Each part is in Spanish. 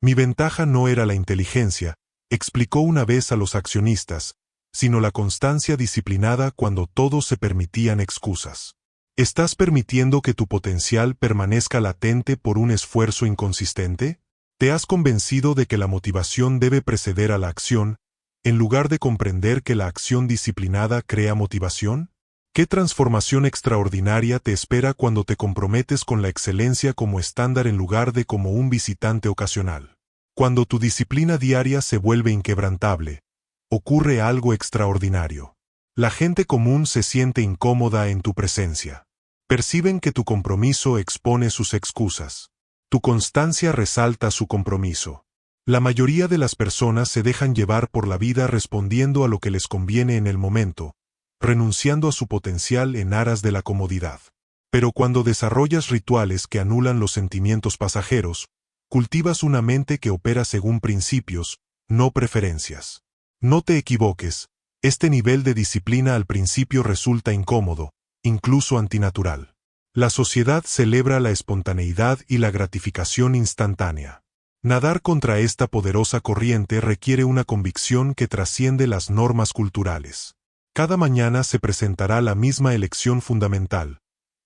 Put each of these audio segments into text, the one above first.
Mi ventaja no era la inteligencia, explicó una vez a los accionistas, sino la constancia disciplinada cuando todos se permitían excusas. ¿Estás permitiendo que tu potencial permanezca latente por un esfuerzo inconsistente? ¿Te has convencido de que la motivación debe preceder a la acción, en lugar de comprender que la acción disciplinada crea motivación? ¿Qué transformación extraordinaria te espera cuando te comprometes con la excelencia como estándar en lugar de como un visitante ocasional? Cuando tu disciplina diaria se vuelve inquebrantable, ocurre algo extraordinario. La gente común se siente incómoda en tu presencia. Perciben que tu compromiso expone sus excusas. Tu constancia resalta su compromiso. La mayoría de las personas se dejan llevar por la vida respondiendo a lo que les conviene en el momento, renunciando a su potencial en aras de la comodidad. Pero cuando desarrollas rituales que anulan los sentimientos pasajeros, cultivas una mente que opera según principios, no preferencias. No te equivoques, este nivel de disciplina al principio resulta incómodo, incluso antinatural. La sociedad celebra la espontaneidad y la gratificación instantánea. Nadar contra esta poderosa corriente requiere una convicción que trasciende las normas culturales. Cada mañana se presentará la misma elección fundamental: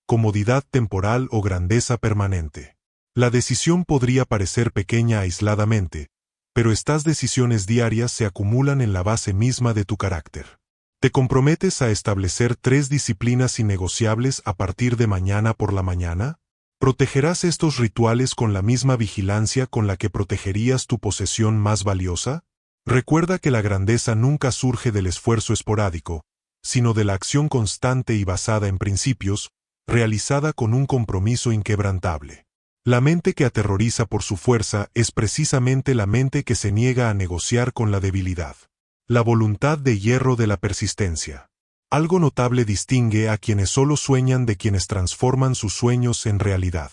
comodidad temporal o grandeza permanente. La decisión podría parecer pequeña aisladamente, pero estas decisiones diarias se acumulan en la base misma de tu carácter. ¿Te comprometes a establecer 3 disciplinas innegociables a partir de mañana por la mañana? ¿Protegerás estos rituales con la misma vigilancia con la que protegerías tu posesión más valiosa? Recuerda que la grandeza nunca surge del esfuerzo esporádico, sino de la acción constante y basada en principios, realizada con un compromiso inquebrantable. La mente que aterroriza por su fuerza es precisamente la mente que se niega a negociar con la debilidad. La voluntad de hierro de la persistencia. Algo notable distingue a quienes solo sueñan de quienes transforman sus sueños en realidad.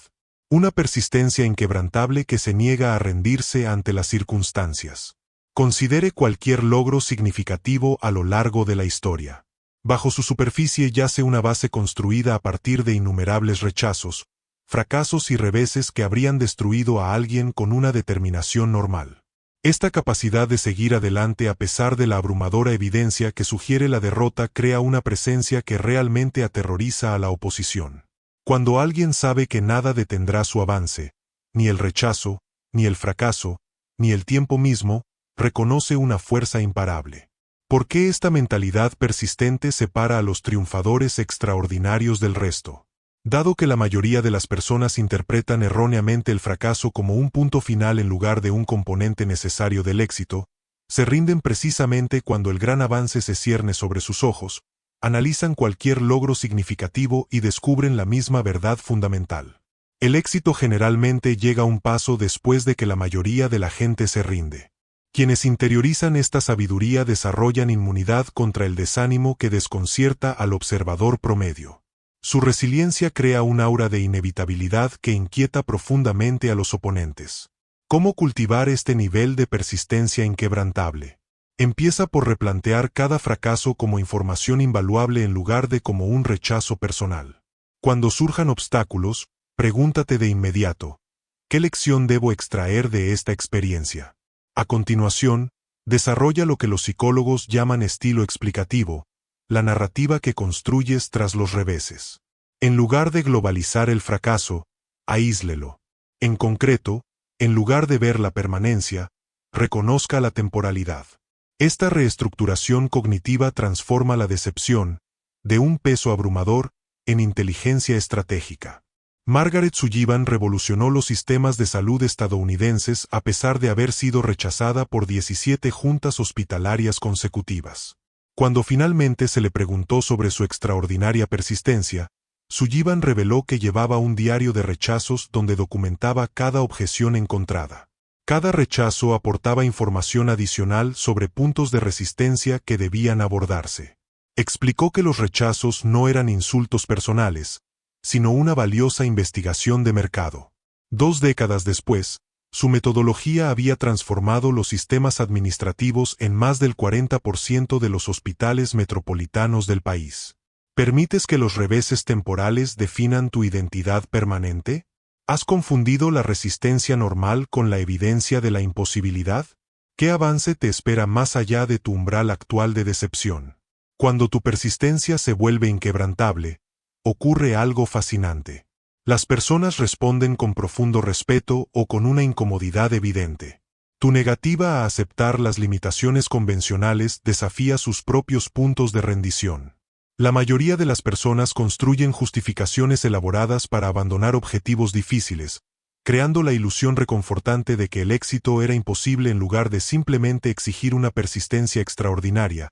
Una persistencia inquebrantable que se niega a rendirse ante las circunstancias. Considere cualquier logro significativo a lo largo de la historia. Bajo su superficie yace una base construida a partir de innumerables rechazos, fracasos y reveses que habrían destruido a alguien con una determinación normal. Esta capacidad de seguir adelante a pesar de la abrumadora evidencia que sugiere la derrota crea una presencia que realmente aterroriza a la oposición. Cuando alguien sabe que nada detendrá su avance, ni el rechazo, ni el fracaso, ni el tiempo mismo, reconoce una fuerza imparable. ¿Por qué esta mentalidad persistente separa a los triunfadores extraordinarios del resto? Dado que la mayoría de las personas interpretan erróneamente el fracaso como un punto final en lugar de un componente necesario del éxito, se rinden precisamente cuando el gran avance se cierne sobre sus ojos, analizan cualquier logro significativo y descubren la misma verdad fundamental. El éxito generalmente llega un paso después de que la mayoría de la gente se rinde. Quienes interiorizan esta sabiduría desarrollan inmunidad contra el desánimo que desconcierta al observador promedio. Su resiliencia crea un aura de inevitabilidad que inquieta profundamente a los oponentes. ¿Cómo cultivar este nivel de persistencia inquebrantable? Empieza por replantear cada fracaso como información invaluable en lugar de como un rechazo personal. Cuando surjan obstáculos, pregúntate de inmediato: ¿qué lección debo extraer de esta experiencia? A continuación, desarrolla lo que los psicólogos llaman estilo explicativo, la narrativa que construyes tras los reveses. En lugar de globalizar el fracaso, aíslelo. En concreto, en lugar de ver la permanencia, reconozca la temporalidad. Esta reestructuración cognitiva transforma la decepción, de un peso abrumador, en inteligencia estratégica. Margaret Sullivan revolucionó los sistemas de salud estadounidenses a pesar de haber sido rechazada por 17 juntas hospitalarias consecutivas. Cuando finalmente se le preguntó sobre su extraordinaria persistencia, Sullivan reveló que llevaba un diario de rechazos donde documentaba cada objeción encontrada. Cada rechazo aportaba información adicional sobre puntos de resistencia que debían abordarse. Explicó que los rechazos no eran insultos personales, sino una valiosa investigación de mercado. 2 décadas después, su metodología había transformado los sistemas administrativos en más del 40% de los hospitales metropolitanos del país. ¿Permites que los reveses temporales definan tu identidad permanente? ¿Has confundido la resistencia normal con la evidencia de la imposibilidad? ¿Qué avance te espera más allá de tu umbral actual de decepción? Cuando tu persistencia se vuelve inquebrantable, ocurre algo fascinante. Las personas responden con profundo respeto o con una incomodidad evidente. Tu negativa a aceptar las limitaciones convencionales desafía sus propios puntos de rendición. La mayoría de las personas construyen justificaciones elaboradas para abandonar objetivos difíciles, creando la ilusión reconfortante de que el éxito era imposible en lugar de simplemente exigir una persistencia extraordinaria,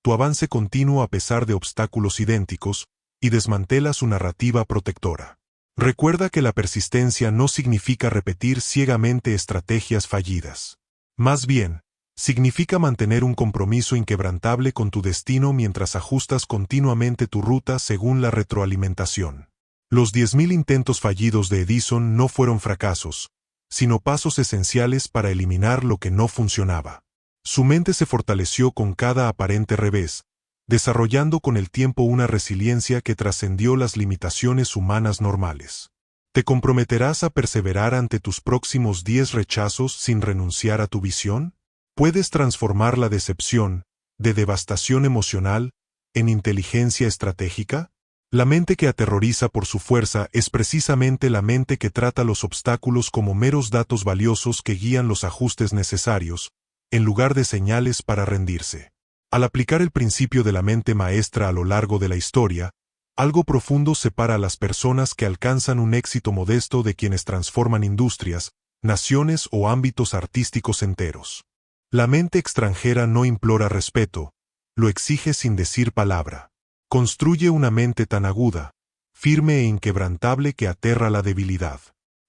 tu avance continuo a pesar de obstáculos idénticos, y desmantela su narrativa protectora. Recuerda que la persistencia no significa repetir ciegamente estrategias fallidas. Más bien, significa mantener un compromiso inquebrantable con tu destino mientras ajustas continuamente tu ruta según la retroalimentación. Los 10.000 intentos fallidos de Edison no fueron fracasos, sino pasos esenciales para eliminar lo que no funcionaba. Su mente se fortaleció con cada aparente revés, desarrollando con el tiempo una resiliencia que trascendió las limitaciones humanas normales. ¿Te comprometerás a perseverar ante tus próximos 10 rechazos sin renunciar a tu visión? Puedes transformar la decepción, de devastación emocional, en inteligencia estratégica. La mente que aterroriza por su fuerza es precisamente la mente que trata los obstáculos como meros datos valiosos que guían los ajustes necesarios, en lugar de señales para rendirse. Al aplicar el principio de la mente maestra a lo largo de la historia, algo profundo separa a las personas que alcanzan un éxito modesto de quienes transforman industrias, naciones o ámbitos artísticos enteros. La mente extranjera no implora respeto, lo exige sin decir palabra. Construye una mente tan aguda, firme e inquebrantable que aterra la debilidad.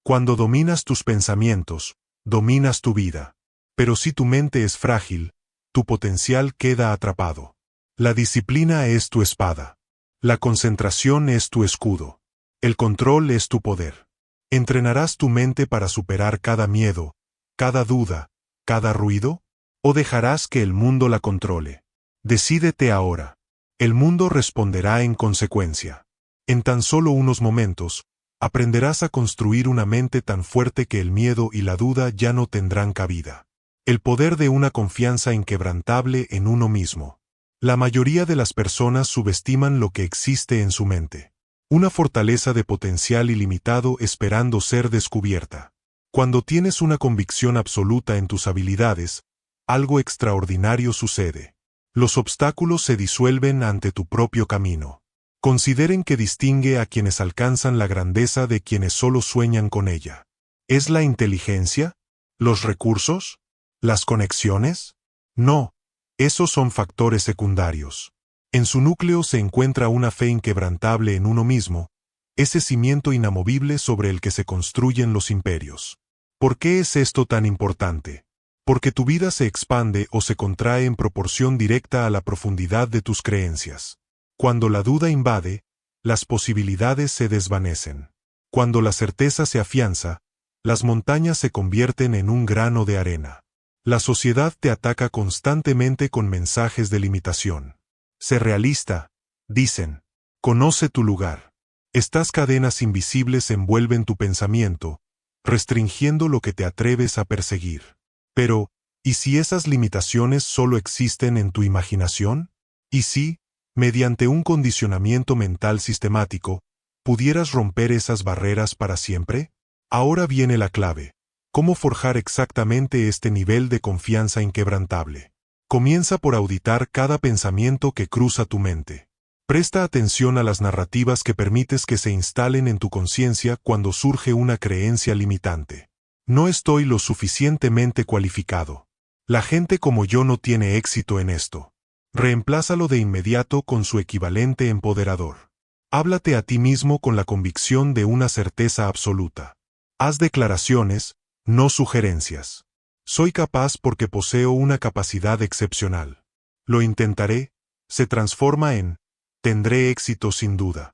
Cuando dominas tus pensamientos, dominas tu vida. Pero si tu mente es frágil, tu potencial queda atrapado. La disciplina es tu espada. La concentración es tu escudo. El control es tu poder. ¿Entrenarás tu mente para superar cada miedo, cada duda, cada ruido? ¿O dejarás que el mundo la controle? Decídete ahora. El mundo responderá en consecuencia. En tan solo unos momentos, aprenderás a construir una mente tan fuerte que el miedo y la duda ya no tendrán cabida. El poder de una confianza inquebrantable en uno mismo. La mayoría de las personas subestiman lo que existe en su mente. Una fortaleza de potencial ilimitado esperando ser descubierta. Cuando tienes una convicción absoluta en tus habilidades, algo extraordinario sucede. Los obstáculos se disuelven ante tu propio camino. Consideren que distingue a quienes alcanzan la grandeza de quienes solo sueñan con ella. ¿Es la inteligencia? ¿Los recursos? ¿Las conexiones? No, esos son factores secundarios. En su núcleo se encuentra una fe inquebrantable en uno mismo, ese cimiento inamovible sobre el que se construyen los imperios. ¿Por qué es esto tan importante? Porque tu vida se expande o se contrae en proporción directa a la profundidad de tus creencias. Cuando la duda invade, las posibilidades se desvanecen. Cuando la certeza se afianza, las montañas se convierten en un grano de arena. La sociedad te ataca constantemente con mensajes de limitación. Sé realista, dicen. Conoce tu lugar. Estas cadenas invisibles envuelven tu pensamiento, restringiendo lo que te atreves a perseguir. Pero, ¿y si esas limitaciones solo existen en tu imaginación? ¿Y si, mediante un condicionamiento mental sistemático, pudieras romper esas barreras para siempre? Ahora viene la clave. ¿Cómo forjar exactamente este nivel de confianza inquebrantable? Comienza por auditar cada pensamiento que cruza tu mente. Presta atención a las narrativas que permites que se instalen en tu conciencia cuando surge una creencia limitante. No estoy lo suficientemente cualificado. La gente como yo no tiene éxito en esto. Reemplázalo de inmediato con su equivalente empoderador. Háblate a ti mismo con la convicción de una certeza absoluta. Haz declaraciones, no sugerencias. Soy capaz porque poseo una capacidad excepcional. Lo intentaré, se transforma en, tendré éxito sin duda.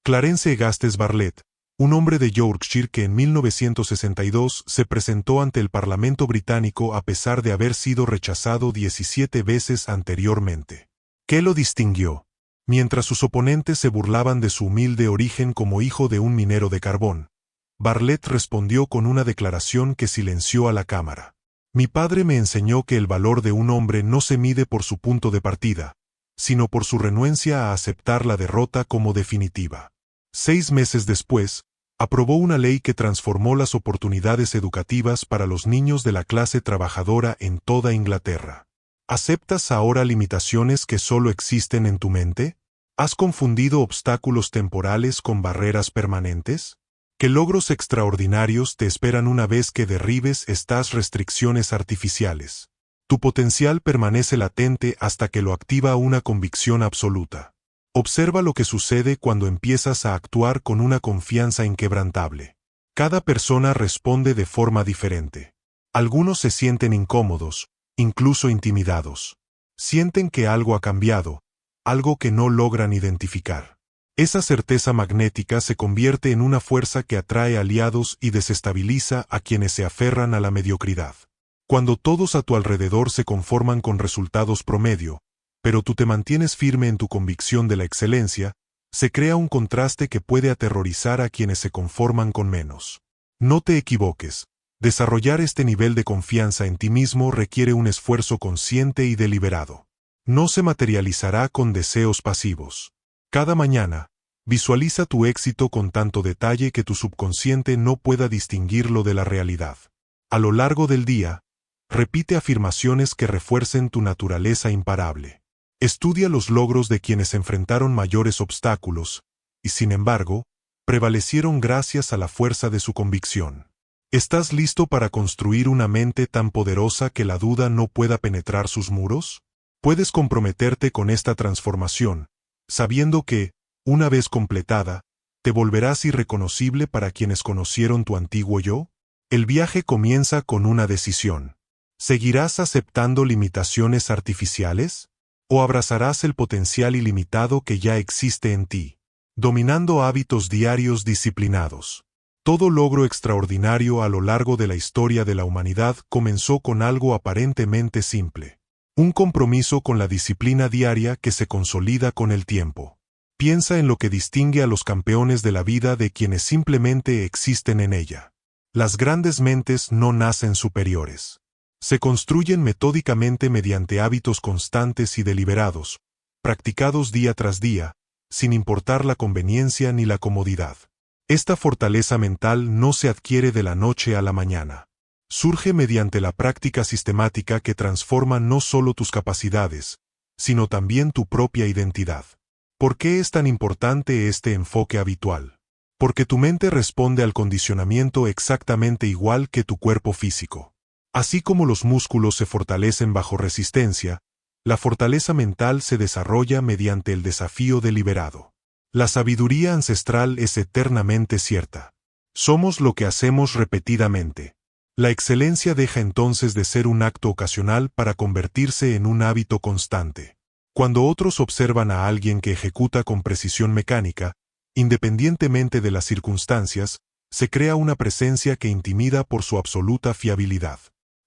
Clarence Gastes Bartlett, un hombre de Yorkshire que en 1962 se presentó ante el Parlamento británico a pesar de haber sido rechazado 17 veces anteriormente. ¿Qué lo distinguió? Mientras sus oponentes se burlaban de su humilde origen como hijo de un minero de carbón, Bartlett respondió con una declaración que silenció a la cámara. Mi padre me enseñó que el valor de un hombre no se mide por su punto de partida, sino por su renuencia a aceptar la derrota como definitiva. 6 meses después, aprobó una ley que transformó las oportunidades educativas para los niños de la clase trabajadora en toda Inglaterra. ¿Aceptas ahora limitaciones que solo existen en tu mente? ¿Has confundido obstáculos temporales con barreras permanentes? ¿Qué logros extraordinarios te esperan una vez que derribes estas restricciones artificiales? Tu potencial permanece latente hasta que lo activa una convicción absoluta. Observa lo que sucede cuando empiezas a actuar con una confianza inquebrantable. Cada persona responde de forma diferente. Algunos se sienten incómodos, incluso intimidados. Sienten que algo ha cambiado, algo que no logran identificar. Esa certeza magnética se convierte en una fuerza que atrae aliados y desestabiliza a quienes se aferran a la mediocridad. Cuando todos a tu alrededor se conforman con resultados promedio, pero tú te mantienes firme en tu convicción de la excelencia, se crea un contraste que puede aterrorizar a quienes se conforman con menos. No te equivoques. Desarrollar este nivel de confianza en ti mismo requiere un esfuerzo consciente y deliberado. No se materializará con deseos pasivos. Cada mañana, visualiza tu éxito con tanto detalle que tu subconsciente no pueda distinguirlo de la realidad. A lo largo del día, repite afirmaciones que refuercen tu naturaleza imparable. Estudia los logros de quienes enfrentaron mayores obstáculos, y sin embargo, prevalecieron gracias a la fuerza de su convicción. ¿Estás listo para construir una mente tan poderosa que la duda no pueda penetrar sus muros? Puedes comprometerte con esta transformación, sabiendo que, una vez completada, te volverás irreconocible para quienes conocieron tu antiguo yo. El viaje comienza con una decisión. ¿Seguirás aceptando limitaciones artificiales? ¿O abrazarás el potencial ilimitado que ya existe en ti, dominando hábitos diarios disciplinados? Todo logro extraordinario a lo largo de la historia de la humanidad comenzó con algo aparentemente simple. Un compromiso con la disciplina diaria que se consolida con el tiempo. Piensa en lo que distingue a los campeones de la vida de quienes simplemente existen en ella. Las grandes mentes no nacen superiores. Se construyen metódicamente mediante hábitos constantes y deliberados, practicados día tras día, sin importar la conveniencia ni la comodidad. Esta fortaleza mental no se adquiere de la noche a la mañana. Surge mediante la práctica sistemática que transforma no solo tus capacidades, sino también tu propia identidad. ¿Por qué es tan importante este enfoque habitual? Porque tu mente responde al condicionamiento exactamente igual que tu cuerpo físico. Así como los músculos se fortalecen bajo resistencia, la fortaleza mental se desarrolla mediante el desafío deliberado. La sabiduría ancestral es eternamente cierta. Somos lo que hacemos repetidamente. La excelencia deja entonces de ser un acto ocasional para convertirse en un hábito constante. Cuando otros observan a alguien que ejecuta con precisión mecánica, independientemente de las circunstancias, se crea una presencia que intimida por su absoluta fiabilidad.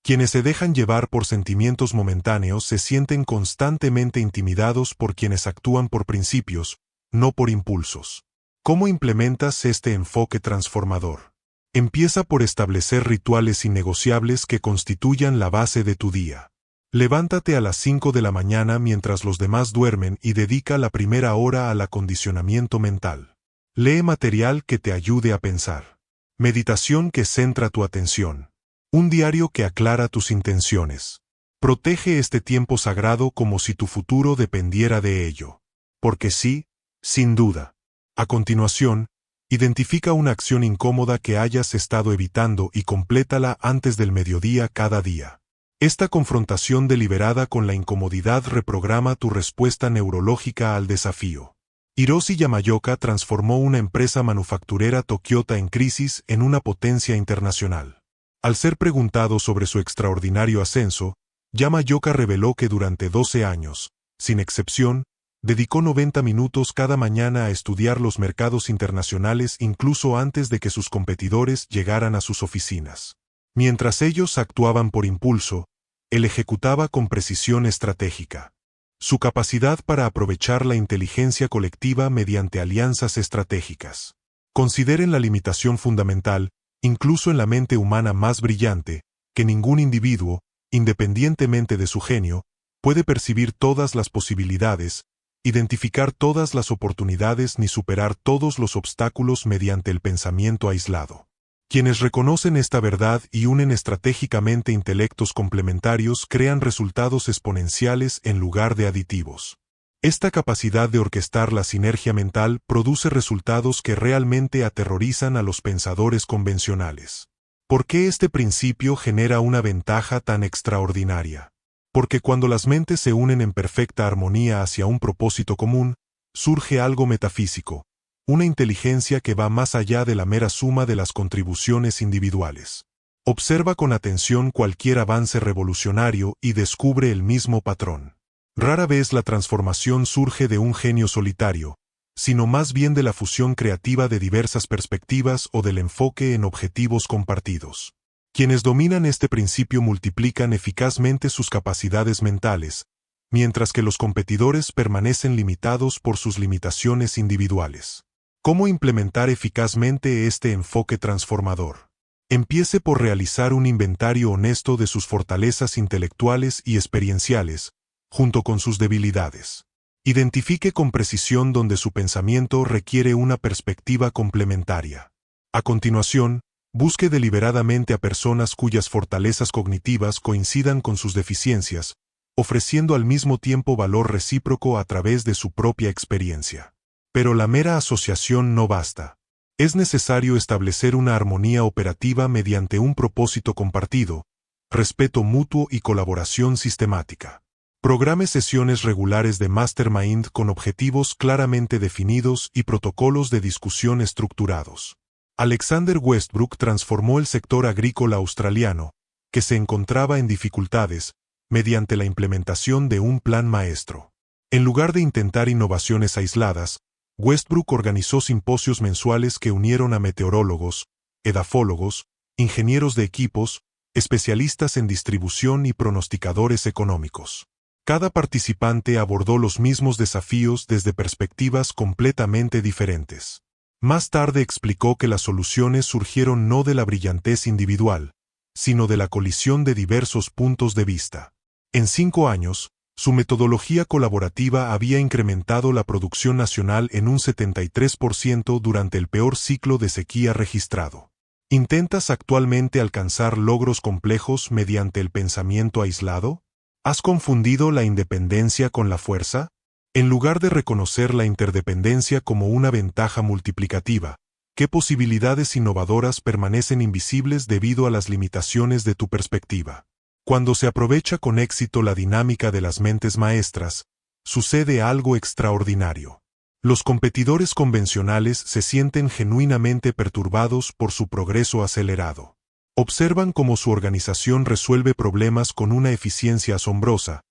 Quienes se dejan llevar por sentimientos momentáneos se sienten constantemente intimidados por quienes actúan por principios, no por impulsos. ¿Cómo implementas este enfoque transformador? Empieza por establecer rituales innegociables que constituyan la base de tu día. Levántate a las 5 de la mañana mientras los demás duermen y dedica la primera hora al acondicionamiento mental. Lee material que te ayude a pensar. Meditación que centra tu atención. Un diario que aclara tus intenciones. Protege este tiempo sagrado como si tu futuro dependiera de ello. Porque sí, sin duda. A continuación, identifica una acción incómoda que hayas estado evitando y complétala antes del mediodía cada día. Esta confrontación deliberada con la incomodidad reprograma tu respuesta neurológica al desafío. Hiroshi Yamaoka transformó una empresa manufacturera Tokyota en crisis en una potencia internacional. Al ser preguntado sobre su extraordinario ascenso, Yamaoka reveló que durante 12 años, sin excepción, dedicó 90 minutos cada mañana a estudiar los mercados internacionales incluso antes de que sus competidores llegaran a sus oficinas. Mientras ellos actuaban por impulso, él ejecutaba con precisión estratégica. Su capacidad para aprovechar la inteligencia colectiva mediante alianzas estratégicas. Consideren la limitación fundamental, incluso en la mente humana más brillante, que ningún individuo, independientemente de su genio, puede percibir todas las posibilidades, identificar todas las oportunidades ni superar todos los obstáculos mediante el pensamiento aislado. Quienes reconocen esta verdad y unen estratégicamente intelectos complementarios crean resultados exponenciales en lugar de aditivos. Esta capacidad de orquestar la sinergia mental produce resultados que realmente aterrorizan a los pensadores convencionales. ¿Por qué este principio genera una ventaja tan extraordinaria? Porque cuando las mentes se unen en perfecta armonía hacia un propósito común, surge algo metafísico, una inteligencia que va más allá de la mera suma de las contribuciones individuales. Observa con atención cualquier avance revolucionario y descubre el mismo patrón. Rara vez la transformación surge de un genio solitario, sino más bien de la fusión creativa de diversas perspectivas o del enfoque en objetivos compartidos. Quienes dominan este principio multiplican eficazmente sus capacidades mentales, mientras que los competidores permanecen limitados por sus limitaciones individuales. ¿Cómo implementar eficazmente este enfoque transformador? Empiece por realizar un inventario honesto de sus fortalezas intelectuales y experienciales, junto con sus debilidades. Identifique con precisión donde su pensamiento requiere una perspectiva complementaria. A continuación, busque deliberadamente a personas cuyas fortalezas cognitivas coincidan con sus deficiencias, ofreciendo al mismo tiempo valor recíproco a través de su propia experiencia. Pero la mera asociación no basta. Es necesario establecer una armonía operativa mediante un propósito compartido, respeto mutuo y colaboración sistemática. Programe sesiones regulares de Mastermind con objetivos claramente definidos y protocolos de discusión estructurados. Alexander Westbrook transformó el sector agrícola australiano, que se encontraba en dificultades, mediante la implementación de un plan maestro. En lugar de intentar innovaciones aisladas, Westbrook organizó simposios mensuales que unieron a meteorólogos, edafólogos, ingenieros de equipos, especialistas en distribución y pronosticadores económicos. Cada participante abordó los mismos desafíos desde perspectivas completamente diferentes. Más tarde explicó que las soluciones surgieron no de la brillantez individual, sino de la colisión de diversos puntos de vista. En 5 años, su metodología colaborativa había incrementado la producción nacional en un 73% durante el peor ciclo de sequía registrado. ¿Intentas actualmente alcanzar logros complejos mediante el pensamiento aislado? ¿Has confundido la independencia con la fuerza? En lugar de reconocer la interdependencia como una ventaja multiplicativa, ¿qué posibilidades innovadoras permanecen invisibles debido a las limitaciones de tu perspectiva? Cuando se aprovecha con éxito la dinámica de las mentes maestras, sucede algo extraordinario. Los competidores convencionales se sienten genuinamente perturbados por su progreso acelerado. Observan cómo su organización resuelve problemas con una eficiencia asombrosa,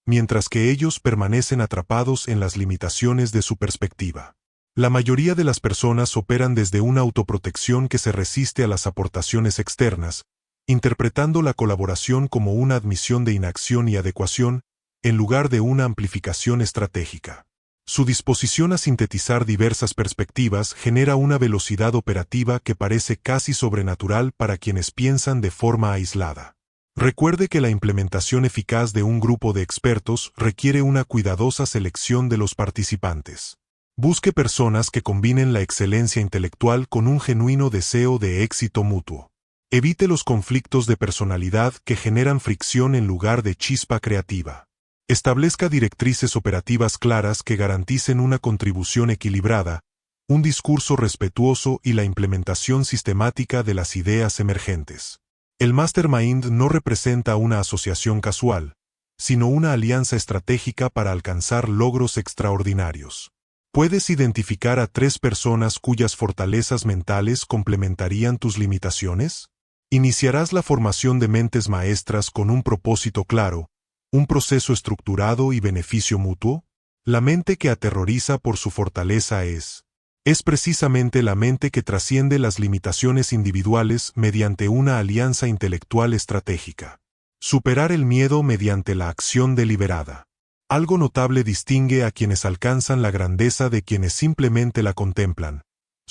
mientras que ellos permanecen atrapados en las limitaciones de su perspectiva. La mayoría de las personas operan desde una autoprotección que se resiste a las aportaciones externas, interpretando la colaboración como una admisión de inacción y adecuación, en lugar de una amplificación estratégica. Su disposición a sintetizar diversas perspectivas genera una velocidad operativa que parece casi sobrenatural para quienes piensan de forma aislada. Recuerde que la implementación eficaz de un grupo de expertos requiere una cuidadosa selección de los participantes. Busque personas que combinen la excelencia intelectual con un genuino deseo de éxito mutuo. Evite los conflictos de personalidad que generan fricción en lugar de chispa creativa. Establezca directrices operativas claras que garanticen una contribución equilibrada, un discurso respetuoso y la implementación sistemática de las ideas emergentes. El Mastermind no representa una asociación casual, sino una alianza estratégica para alcanzar logros extraordinarios. ¿Puedes identificar a 3 personas cuyas fortalezas mentales complementarían tus limitaciones? Iniciarás la formación de mentes maestras con un propósito claro, un proceso estructurado y beneficio mutuo. La mente que aterroriza por su fortaleza es precisamente la mente que trasciende las limitaciones individuales mediante una alianza intelectual estratégica. Superar el miedo mediante la acción deliberada. Algo notable distingue a quienes alcanzan la grandeza de quienes simplemente la contemplan.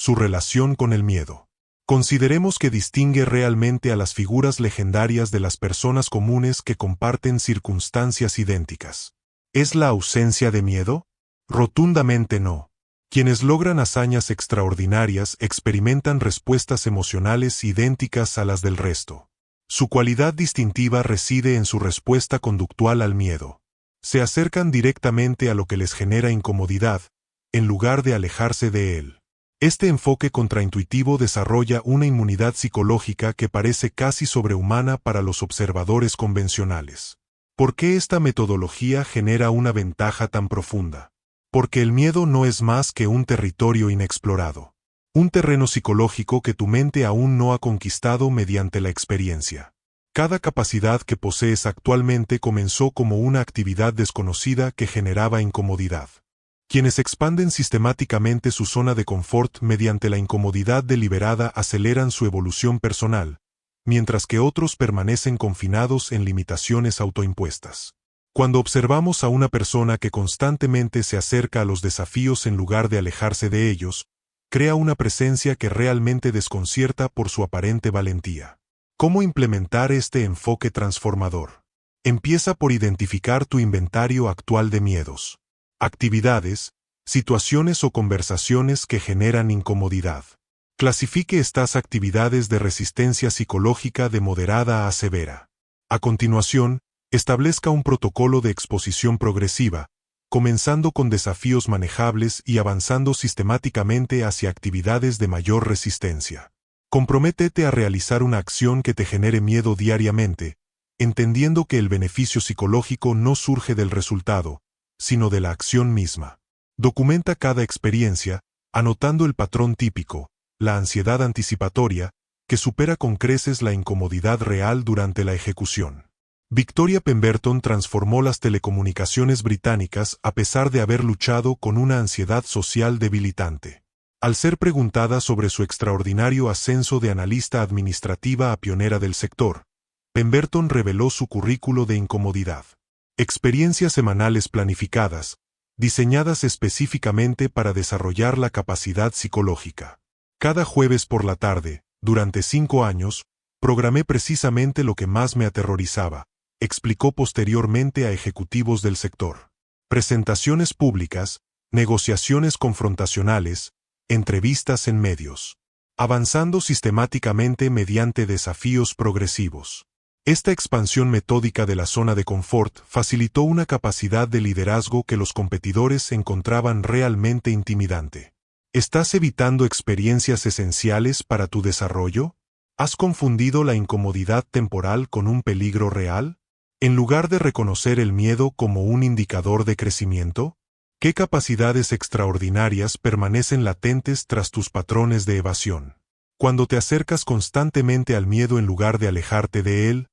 Su relación con el miedo. Consideremos que distingue realmente a las figuras legendarias de las personas comunes que comparten circunstancias idénticas. ¿Es la ausencia de miedo? Rotundamente no. Quienes logran hazañas extraordinarias experimentan respuestas emocionales idénticas a las del resto. Su cualidad distintiva reside en su respuesta conductual al miedo. Se acercan directamente a lo que les genera incomodidad, en lugar de alejarse de él. Este enfoque contraintuitivo desarrolla una inmunidad psicológica que parece casi sobrehumana para los observadores convencionales. ¿Por qué esta metodología genera una ventaja tan profunda? Porque el miedo no es más que un territorio inexplorado. Un terreno psicológico que tu mente aún no ha conquistado mediante la experiencia. Cada capacidad que posees actualmente comenzó como una actividad desconocida que generaba incomodidad. Quienes expanden sistemáticamente su zona de confort mediante la incomodidad deliberada aceleran su evolución personal, mientras que otros permanecen confinados en limitaciones autoimpuestas. Cuando observamos a una persona que constantemente se acerca a los desafíos en lugar de alejarse de ellos, crea una presencia que realmente desconcierta por su aparente valentía. ¿Cómo implementar este enfoque transformador? Empieza por identificar tu inventario actual de miedos. Actividades, situaciones o conversaciones que generan incomodidad. Clasifique estas actividades de resistencia psicológica de moderada a severa. A continuación, establezca un protocolo de exposición progresiva, comenzando con desafíos manejables y avanzando sistemáticamente hacia actividades de mayor resistencia. Comprométete a realizar una acción que te genere miedo diariamente, entendiendo que el beneficio psicológico no surge del resultado, sino de la acción misma. Documenta cada experiencia, anotando el patrón típico, la ansiedad anticipatoria, que supera con creces la incomodidad real durante la ejecución. Victoria Pemberton transformó las telecomunicaciones británicas a pesar de haber luchado con una ansiedad social debilitante. Al ser preguntada sobre su extraordinario ascenso de analista administrativa a pionera del sector, Pemberton reveló su currículo de incomodidad. Experiencias semanales planificadas, diseñadas específicamente para desarrollar la capacidad psicológica. Cada jueves por la tarde, durante 5 años, programé precisamente lo que más me aterrorizaba, explicó posteriormente a ejecutivos del sector. Presentaciones públicas, negociaciones confrontacionales, entrevistas en medios. Avanzando sistemáticamente mediante desafíos progresivos. Esta expansión metódica de la zona de confort facilitó una capacidad de liderazgo que los competidores encontraban realmente intimidante. ¿Estás evitando experiencias esenciales para tu desarrollo? ¿Has confundido la incomodidad temporal con un peligro real? En lugar de reconocer el miedo como un indicador de crecimiento, ¿qué capacidades extraordinarias permanecen latentes tras tus patrones de evasión? Cuando te acercas constantemente al miedo en lugar de alejarte de él,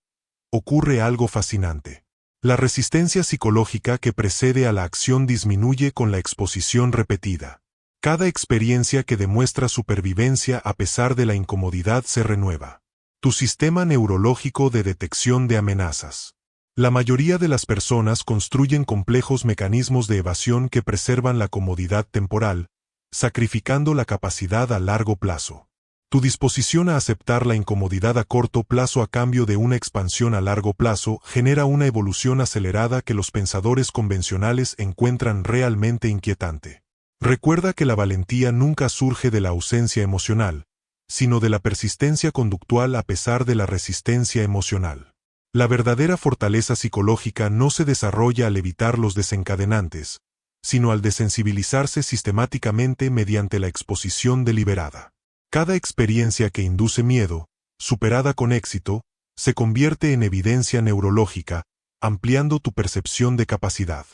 ocurre algo fascinante. La resistencia psicológica que precede a la acción disminuye con la exposición repetida. Cada experiencia que demuestra supervivencia a pesar de la incomodidad se renueva. Tu sistema neurológico de detección de amenazas. La mayoría de las personas construyen complejos mecanismos de evasión que preservan la comodidad temporal, sacrificando la capacidad a largo plazo. Tu disposición a aceptar la incomodidad a corto plazo a cambio de una expansión a largo plazo genera una evolución acelerada que los pensadores convencionales encuentran realmente inquietante. Recuerda que la valentía nunca surge de la ausencia emocional, sino de la persistencia conductual a pesar de la resistencia emocional. La verdadera fortaleza psicológica no se desarrolla al evitar los desencadenantes, sino al desensibilizarse sistemáticamente mediante la exposición deliberada. Cada experiencia que induce miedo, superada con éxito, se convierte en evidencia neurológica, ampliando tu percepción de capacidad.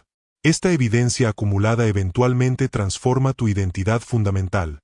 Esta evidencia acumulada eventualmente transforma tu identidad fundamental,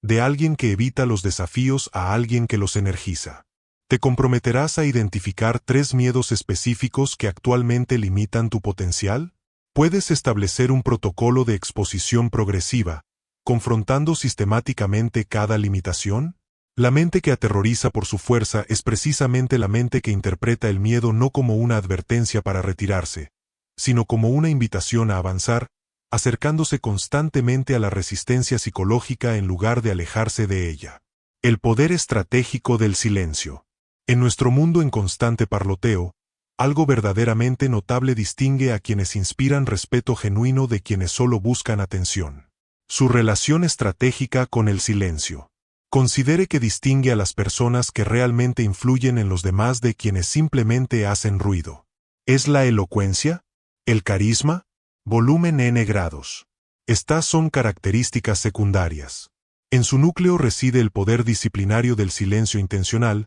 de alguien que evita los desafíos a alguien que los energiza. Te comprometerás a identificar 3 miedos específicos que actualmente limitan tu potencial. Puedes establecer un protocolo de exposición progresiva, confrontando sistemáticamente cada limitación. La mente que aterroriza por su fuerza es precisamente la mente que interpreta el miedo no como una advertencia para retirarse, sino como una invitación a avanzar, acercándose constantemente a la resistencia psicológica en lugar de alejarse de ella. El poder estratégico del silencio. En nuestro mundo en constante parloteo, algo verdaderamente notable distingue a quienes inspiran respeto genuino de quienes solo buscan atención. Su relación estratégica con el silencio. Considere que distingue a las personas que realmente influyen en los demás de quienes simplemente hacen ruido. ¿Es la elocuencia? ¿El carisma? Volumen n grados. Estas son características secundarias. En su núcleo reside el poder disciplinario del silencio intencional,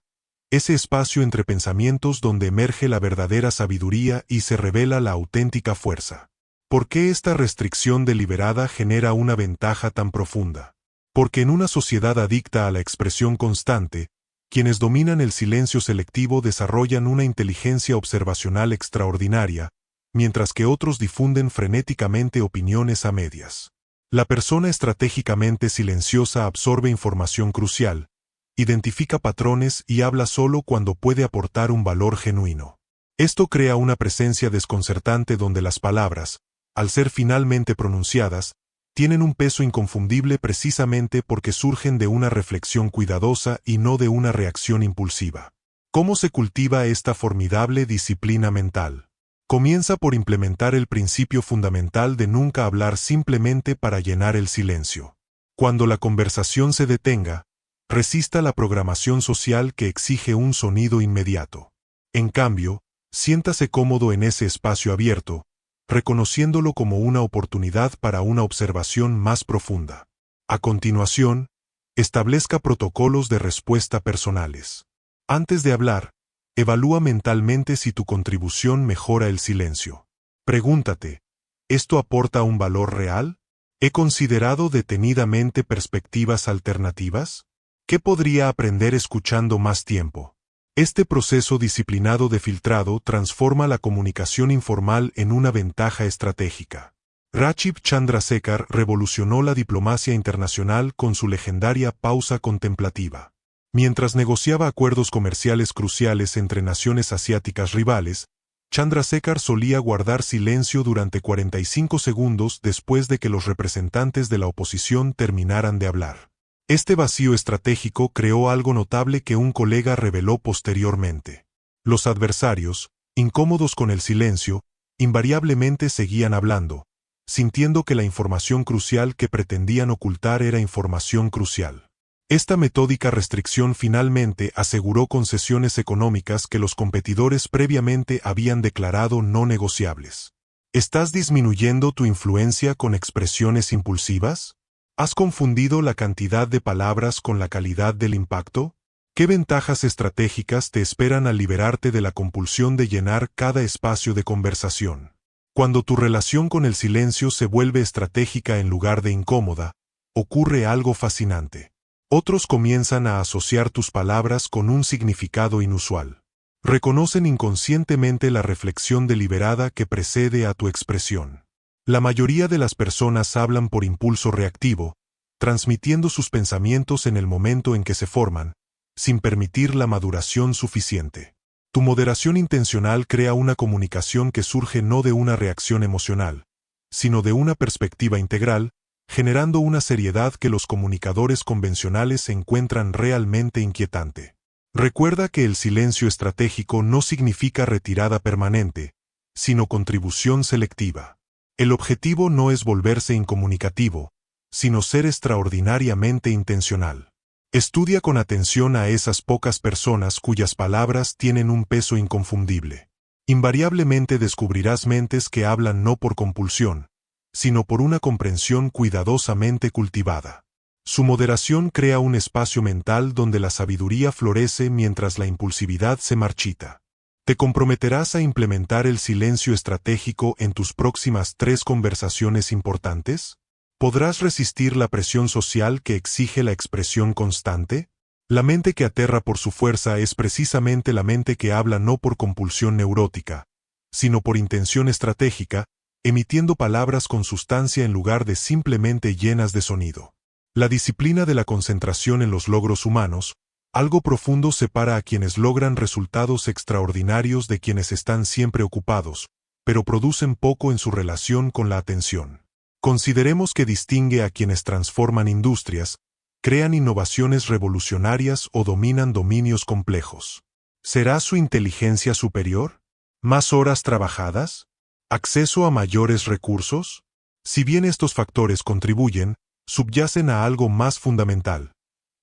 ese espacio entre pensamientos donde emerge la verdadera sabiduría y se revela la auténtica fuerza. ¿Por qué esta restricción deliberada genera una ventaja tan profunda? Porque en una sociedad adicta a la expresión constante, quienes dominan el silencio selectivo desarrollan una inteligencia observacional extraordinaria, mientras que otros difunden frenéticamente opiniones a medias. La persona estratégicamente silenciosa absorbe información crucial, identifica patrones y habla solo cuando puede aportar un valor genuino. Esto crea una presencia desconcertante donde las palabras, al ser finalmente pronunciadas, tienen un peso inconfundible precisamente porque surgen de una reflexión cuidadosa y no de una reacción impulsiva. ¿Cómo se cultiva esta formidable disciplina mental? Comienza por implementar el principio fundamental de nunca hablar simplemente para llenar el silencio. Cuando la conversación se detenga, resista la programación social que exige un sonido inmediato. En cambio, siéntase cómodo en ese espacio abierto, reconociéndolo como una oportunidad para una observación más profunda. A continuación, establezca protocolos de respuesta personales. Antes de hablar, evalúa mentalmente si tu contribución mejora el silencio. Pregúntate, ¿esto aporta un valor real? ¿He considerado detenidamente perspectivas alternativas? ¿Qué podría aprender escuchando más tiempo? Este proceso disciplinado de filtrado transforma la comunicación informal en una ventaja estratégica. Rajiv Chandrasekhar revolucionó la diplomacia internacional con su legendaria pausa contemplativa. Mientras negociaba acuerdos comerciales cruciales entre naciones asiáticas rivales, Chandrasekhar solía guardar silencio durante 45 segundos después de que los representantes de la oposición terminaran de hablar. Este vacío estratégico creó algo notable que un colega reveló posteriormente. Los adversarios, incómodos con el silencio, invariablemente seguían hablando, sintiendo que la información crucial que pretendían ocultar era información crucial. Esta metódica restricción finalmente aseguró concesiones económicas que los competidores previamente habían declarado no negociables. ¿Estás disminuyendo tu influencia con expresiones impulsivas? ¿Has confundido la cantidad de palabras con la calidad del impacto? ¿Qué ventajas estratégicas te esperan al liberarte de la compulsión de llenar cada espacio de conversación? Cuando tu relación con el silencio se vuelve estratégica en lugar de incómoda, ocurre algo fascinante. Otros comienzan a asociar tus palabras con un significado inusual. Reconocen inconscientemente la reflexión deliberada que precede a tu expresión. La mayoría de las personas hablan por impulso reactivo, transmitiendo sus pensamientos en el momento en que se forman, sin permitir la maduración suficiente. Tu moderación intencional crea una comunicación que surge no de una reacción emocional, sino de una perspectiva integral, generando una seriedad que los comunicadores convencionales encuentran realmente inquietante. Recuerda que el silencio estratégico no significa retirada permanente, sino contribución selectiva. El objetivo no es volverse incomunicativo, sino ser extraordinariamente intencional. Estudia con atención a esas pocas personas cuyas palabras tienen un peso inconfundible. Invariablemente descubrirás mentes que hablan no por compulsión, sino por una comprensión cuidadosamente cultivada. Su moderación crea un espacio mental donde la sabiduría florece mientras la impulsividad se marchita. ¿Te comprometerás a implementar el silencio estratégico en tus próximas 3 conversaciones importantes? ¿Podrás resistir la presión social que exige la expresión constante? La mente que aterra por su fuerza es precisamente la mente que habla no por compulsión neurótica, sino por intención estratégica, emitiendo palabras con sustancia en lugar de simplemente llenas de sonido. La disciplina de la concentración en los logros humanos, algo profundo separa a quienes logran resultados extraordinarios de quienes están siempre ocupados, pero producen poco en su relación con la atención. Consideremos que distingue a quienes transforman industrias, crean innovaciones revolucionarias o dominan dominios complejos. ¿Será su inteligencia superior? ¿Más horas trabajadas? ¿Acceso a mayores recursos? Si bien estos factores contribuyen, subyacen a algo más fundamental: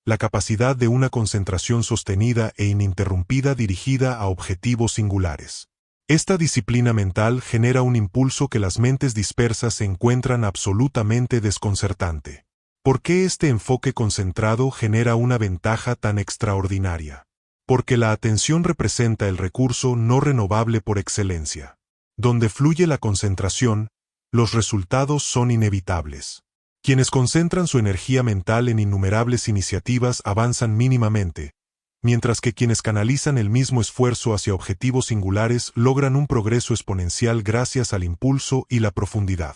la capacidad de una concentración sostenida e ininterrumpida dirigida a objetivos singulares. Esta disciplina mental genera un impulso que las mentes dispersas encuentran absolutamente desconcertante. ¿Por qué este enfoque concentrado genera una ventaja tan extraordinaria? Porque la atención representa el recurso no renovable por excelencia. Donde fluye la concentración, los resultados son inevitables. Quienes concentran su energía mental en innumerables iniciativas avanzan mínimamente, mientras que quienes canalizan el mismo esfuerzo hacia objetivos singulares logran un progreso exponencial gracias al impulso y la profundidad.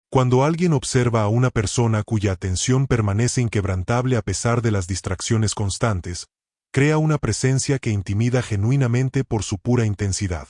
Cuando alguien observa a una persona cuya atención permanece inquebrantable a pesar de las distracciones constantes, crea una presencia que intimida genuinamente por su pura intensidad.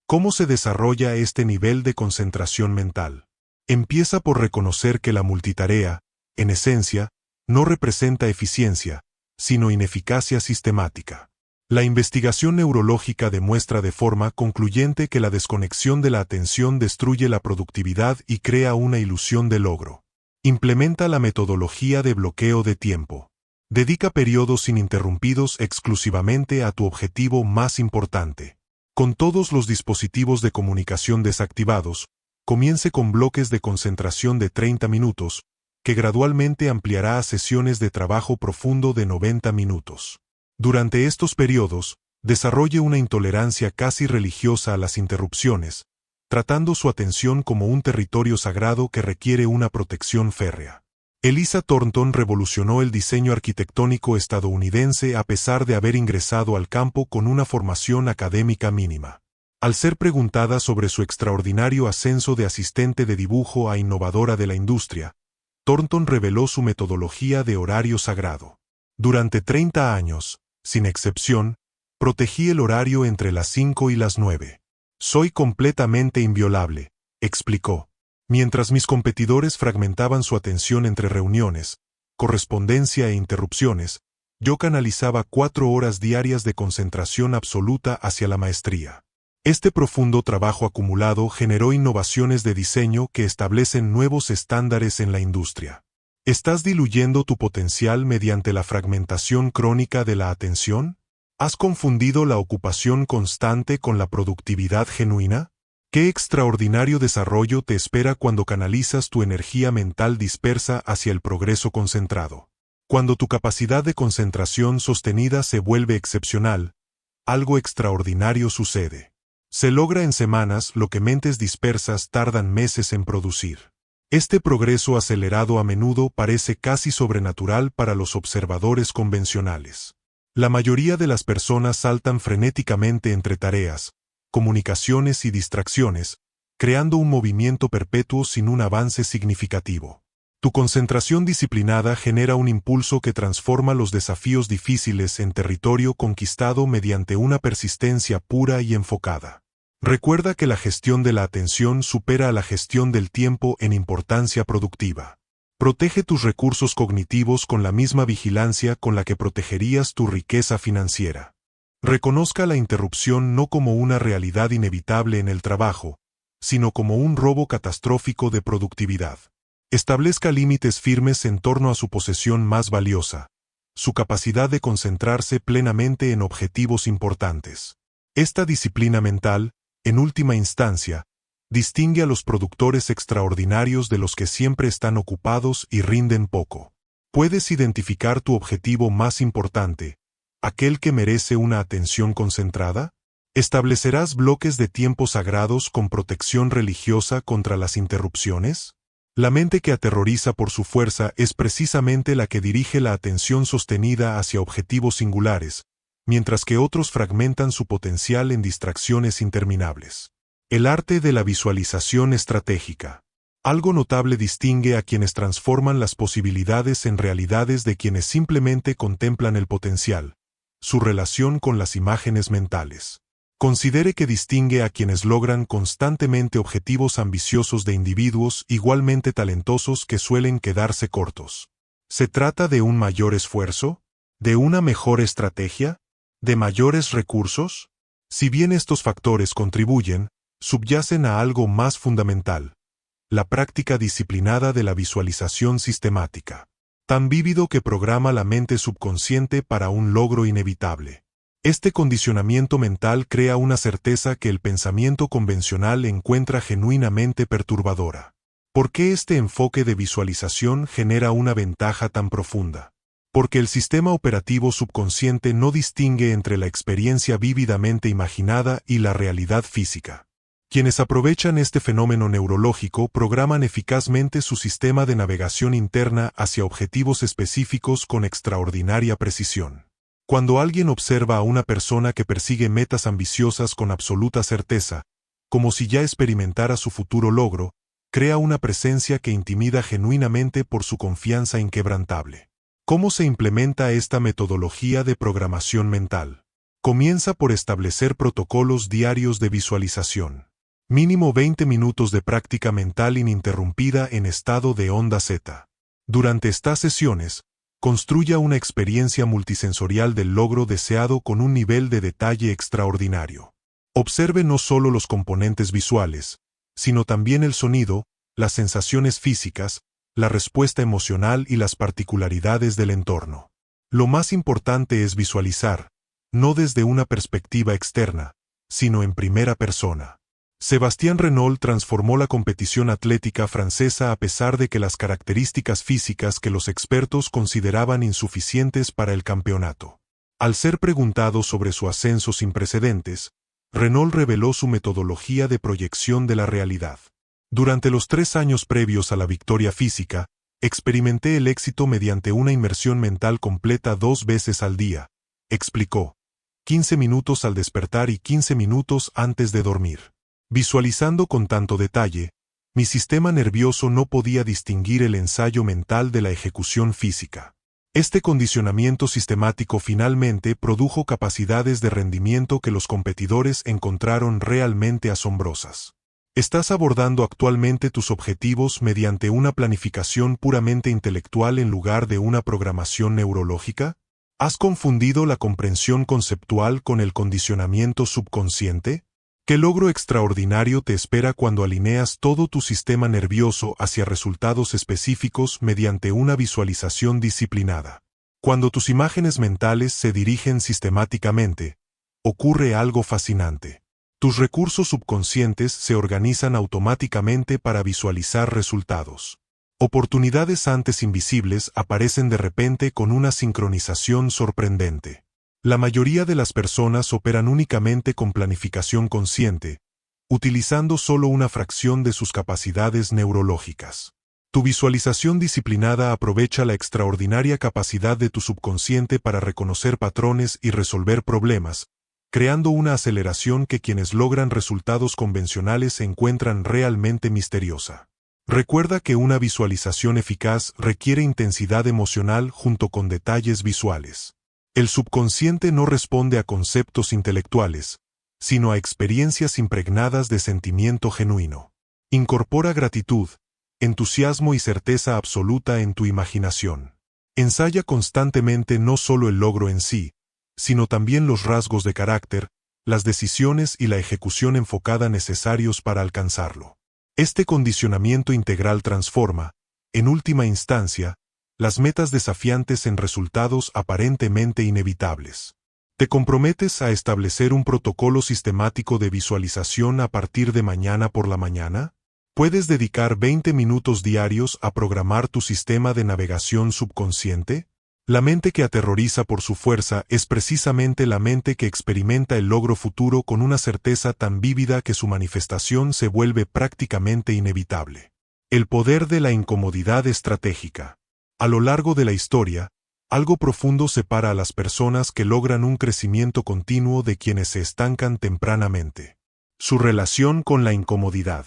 ¿Cómo se desarrolla este nivel de concentración mental? Empieza por reconocer que la multitarea, en esencia, no representa eficiencia, sino ineficacia sistemática. La investigación neurológica demuestra de forma concluyente que la desconexión de la atención destruye la productividad y crea una ilusión de logro. Implementa la metodología de bloqueo de tiempo. Dedica periodos ininterrumpidos exclusivamente a tu objetivo más importante. Con todos los dispositivos de comunicación desactivados, comience con bloques de concentración de 30 minutos, que gradualmente ampliará a sesiones de trabajo profundo de 90 minutos. Durante estos periodos, desarrolle una intolerancia casi religiosa a las interrupciones, tratando su atención como un territorio sagrado que requiere una protección férrea. Eliza Thornton revolucionó el diseño arquitectónico estadounidense a pesar de haber ingresado al campo con una formación académica mínima. Al ser preguntada sobre su extraordinario ascenso de asistente de dibujo a innovadora de la industria, Thornton reveló su metodología de horario sagrado. Durante 30 años, sin excepción, protegí el horario entre las 5 y las 9. Soy completamente inviolable, explicó. Mientras mis competidores fragmentaban su atención entre reuniones, correspondencia e interrupciones, yo canalizaba 4 horas diarias de concentración absoluta hacia la maestría. Este profundo trabajo acumulado generó innovaciones de diseño que establecen nuevos estándares en la industria. ¿Estás diluyendo tu potencial mediante la fragmentación crónica de la atención? ¿Has confundido la ocupación constante con la productividad genuina? ¿Qué extraordinario desarrollo te espera cuando canalizas tu energía mental dispersa hacia el progreso concentrado? Cuando tu capacidad de concentración sostenida se vuelve excepcional, algo extraordinario sucede. Se logra en semanas lo que mentes dispersas tardan meses en producir. Este progreso acelerado a menudo parece casi sobrenatural para los observadores convencionales. La mayoría de las personas saltan frenéticamente entre tareas, comunicaciones y distracciones, creando un movimiento perpetuo sin un avance significativo. Tu concentración disciplinada genera un impulso que transforma los desafíos difíciles en territorio conquistado mediante una persistencia pura y enfocada. Recuerda que la gestión de la atención supera a la gestión del tiempo en importancia productiva. Protege tus recursos cognitivos con la misma vigilancia con la que protegerías tu riqueza financiera. Reconozca la interrupción no como una realidad inevitable en el trabajo, sino como un robo catastrófico de productividad. Establezca límites firmes en torno a su posesión más valiosa, su capacidad de concentrarse plenamente en objetivos importantes. Esta disciplina mental, en última instancia, distingue a los productores extraordinarios de los que siempre están ocupados y rinden poco. ¿Puedes identificar tu objetivo más importante, aquel que merece una atención concentrada? ¿Establecerás bloques de tiempo sagrados con protección religiosa contra las interrupciones? La mente que aterroriza por su fuerza es precisamente la que dirige la atención sostenida hacia objetivos singulares, mientras que otros fragmentan su potencial en distracciones interminables. El arte de la visualización estratégica. Algo notable distingue a quienes transforman las posibilidades en realidades de quienes simplemente contemplan el potencial, su relación con las imágenes mentales. Considere que distingue a quienes logran constantemente objetivos ambiciosos de individuos igualmente talentosos que suelen quedarse cortos. ¿Se trata de un mayor esfuerzo? ¿De una mejor estrategia? ¿De mayores recursos? Si bien estos factores contribuyen, subyacen a algo más fundamental: la práctica disciplinada de la visualización sistemática, tan vívido que programa la mente subconsciente para un logro inevitable. Este condicionamiento mental crea una certeza que el pensamiento convencional encuentra genuinamente perturbadora. ¿Por qué este enfoque de visualización genera una ventaja tan profunda? Porque el sistema operativo subconsciente no distingue entre la experiencia vívidamente imaginada y la realidad física. Quienes aprovechan este fenómeno neurológico programan eficazmente su sistema de navegación interna hacia objetivos específicos con extraordinaria precisión. Cuando alguien observa a una persona que persigue metas ambiciosas con absoluta certeza, como si ya experimentara su futuro logro, crea una presencia que intimida genuinamente por su confianza inquebrantable. ¿Cómo se implementa esta metodología de programación mental? Comienza por establecer protocolos diarios de visualización. Mínimo 20 minutos de práctica mental ininterrumpida en estado de onda zeta. Durante estas sesiones, construya una experiencia multisensorial del logro deseado con un nivel de detalle extraordinario. Observe no solo los componentes visuales, sino también el sonido, las sensaciones físicas, la respuesta emocional y las particularidades del entorno. Lo más importante es visualizar, no desde una perspectiva externa, sino en primera persona. Sébastien Renault transformó la competición atlética francesa a pesar de que las características físicas que los expertos consideraban insuficientes para el campeonato. Al ser preguntado sobre su ascenso sin precedentes, Renault reveló su metodología de proyección de la realidad. Durante los 3 años previos a la victoria física, experimenté el éxito mediante una inmersión mental completa 2 veces al día, explicó. 15 minutos al despertar y 15 minutos antes de dormir. Visualizando con tanto detalle, mi sistema nervioso no podía distinguir el ensayo mental de la ejecución física. Este condicionamiento sistemático finalmente produjo capacidades de rendimiento que los competidores encontraron realmente asombrosas. ¿Estás abordando actualmente tus objetivos mediante una planificación puramente intelectual en lugar de una programación neurológica? ¿Has confundido la comprensión conceptual con el condicionamiento subconsciente? ¿Qué logro extraordinario te espera cuando alineas todo tu sistema nervioso hacia resultados específicos mediante una visualización disciplinada? Cuando tus imágenes mentales se dirigen sistemáticamente, ocurre algo fascinante. Tus recursos subconscientes se organizan automáticamente para visualizar resultados. Oportunidades antes invisibles aparecen de repente con una sincronización sorprendente. La mayoría de las personas operan únicamente con planificación consciente, utilizando solo una fracción de sus capacidades neurológicas. Tu visualización disciplinada aprovecha la extraordinaria capacidad de tu subconsciente para reconocer patrones y resolver problemas, creando una aceleración que quienes logran resultados convencionales encuentran realmente misteriosa. Recuerda que una visualización eficaz requiere intensidad emocional junto con detalles visuales. El subconsciente no responde a conceptos intelectuales, sino a experiencias impregnadas de sentimiento genuino. Incorpora gratitud, entusiasmo y certeza absoluta en tu imaginación. Ensaya constantemente no solo el logro en sí, sino también los rasgos de carácter, las decisiones y la ejecución enfocada necesarios para alcanzarlo. Este condicionamiento integral transforma, en última instancia, las metas desafiantes en resultados aparentemente inevitables. ¿Te comprometes a establecer un protocolo sistemático de visualización a partir de mañana por la mañana? ¿Puedes dedicar 20 minutos diarios a programar tu sistema de navegación subconsciente? La mente que aterroriza por su fuerza es precisamente la mente que experimenta el logro futuro con una certeza tan vívida que su manifestación se vuelve prácticamente inevitable. El poder de la incomodidad estratégica. A lo largo de la historia, algo profundo separa a las personas que logran un crecimiento continuo de quienes se estancan tempranamente. Su relación con la incomodidad.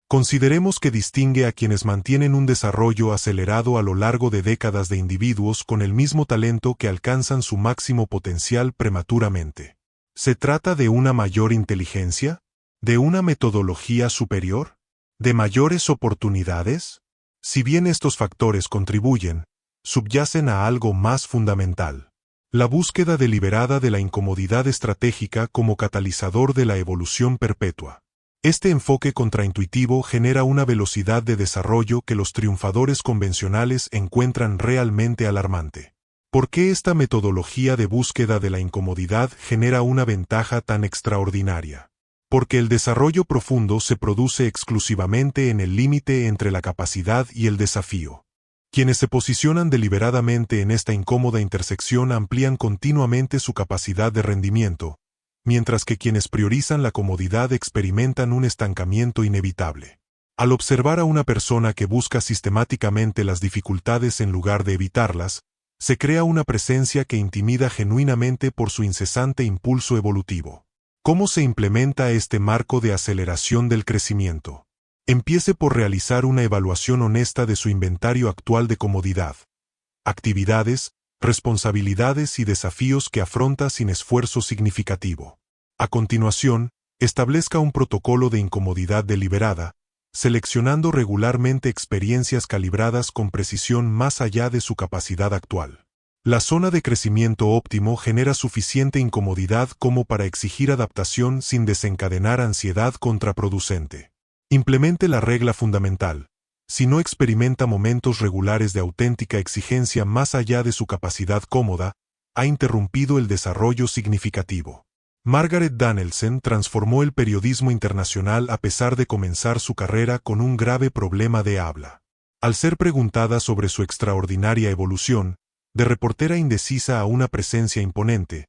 Consideremos que distingue a quienes mantienen un desarrollo acelerado a lo largo de décadas de individuos con el mismo talento que alcanzan su máximo potencial prematuramente. ¿Se trata de una mayor inteligencia? ¿De una metodología superior? ¿De mayores oportunidades? Si bien estos factores contribuyen, subyacen a algo más fundamental: la búsqueda deliberada de la incomodidad estratégica como catalizador de la evolución perpetua. Este enfoque contraintuitivo genera una velocidad de desarrollo que los triunfadores convencionales encuentran realmente alarmante. ¿Por qué esta metodología de búsqueda de la incomodidad genera una ventaja tan extraordinaria? Porque el desarrollo profundo se produce exclusivamente en el límite entre la capacidad y el desafío. Quienes se posicionan deliberadamente en esta incómoda intersección amplían continuamente su capacidad de rendimiento, mientras que quienes priorizan la comodidad experimentan un estancamiento inevitable. Al observar a una persona que busca sistemáticamente las dificultades en lugar de evitarlas, se crea una presencia que intimida genuinamente por su incesante impulso evolutivo. ¿Cómo se implementa este marco de aceleración del crecimiento? Empiece por realizar una evaluación honesta de su inventario actual de comodidad, actividades, responsabilidades y desafíos que afronta sin esfuerzo significativo. A continuación, establezca un protocolo de incomodidad deliberada, seleccionando regularmente experiencias calibradas con precisión más allá de su capacidad actual. La zona de crecimiento óptimo genera suficiente incomodidad como para exigir adaptación sin desencadenar ansiedad contraproducente. Implemente la regla fundamental: si no experimenta momentos regulares de auténtica exigencia más allá de su capacidad cómoda, ha interrumpido el desarrollo significativo. Margaret Danielsen transformó el periodismo internacional a pesar de comenzar su carrera con un grave problema de habla. Al ser preguntada sobre su extraordinaria evolución, de reportera indecisa a una presencia imponente,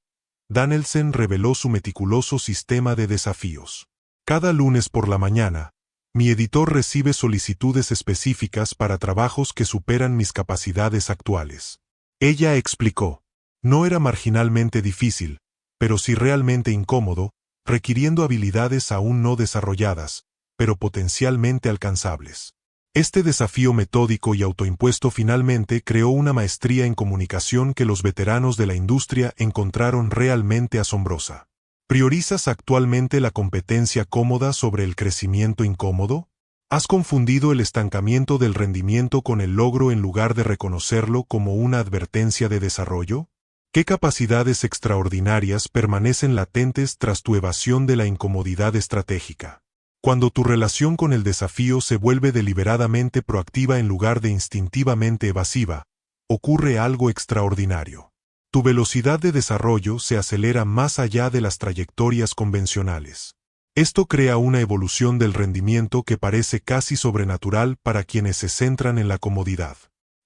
Danielsen reveló su meticuloso sistema de desafíos. Cada lunes por la mañana, mi editor recibe solicitudes específicas para trabajos que superan mis capacidades actuales. Ella explicó: no era marginalmente difícil, pero sí realmente incómodo, requiriendo habilidades aún no desarrolladas, pero potencialmente alcanzables. Este desafío metódico y autoimpuesto finalmente creó una maestría en comunicación que los veteranos de la industria encontraron realmente asombrosa. ¿Priorizas actualmente la competencia cómoda sobre el crecimiento incómodo? ¿Has confundido el estancamiento del rendimiento con el logro en lugar de reconocerlo como una advertencia de desarrollo? ¿Qué capacidades extraordinarias permanecen latentes tras tu evasión de la incomodidad estratégica? Cuando tu relación con el desafío se vuelve deliberadamente proactiva en lugar de instintivamente evasiva, ocurre algo extraordinario. Tu velocidad de desarrollo se acelera más allá de las trayectorias convencionales. Esto crea una evolución del rendimiento que parece casi sobrenatural para quienes se centran en la comodidad.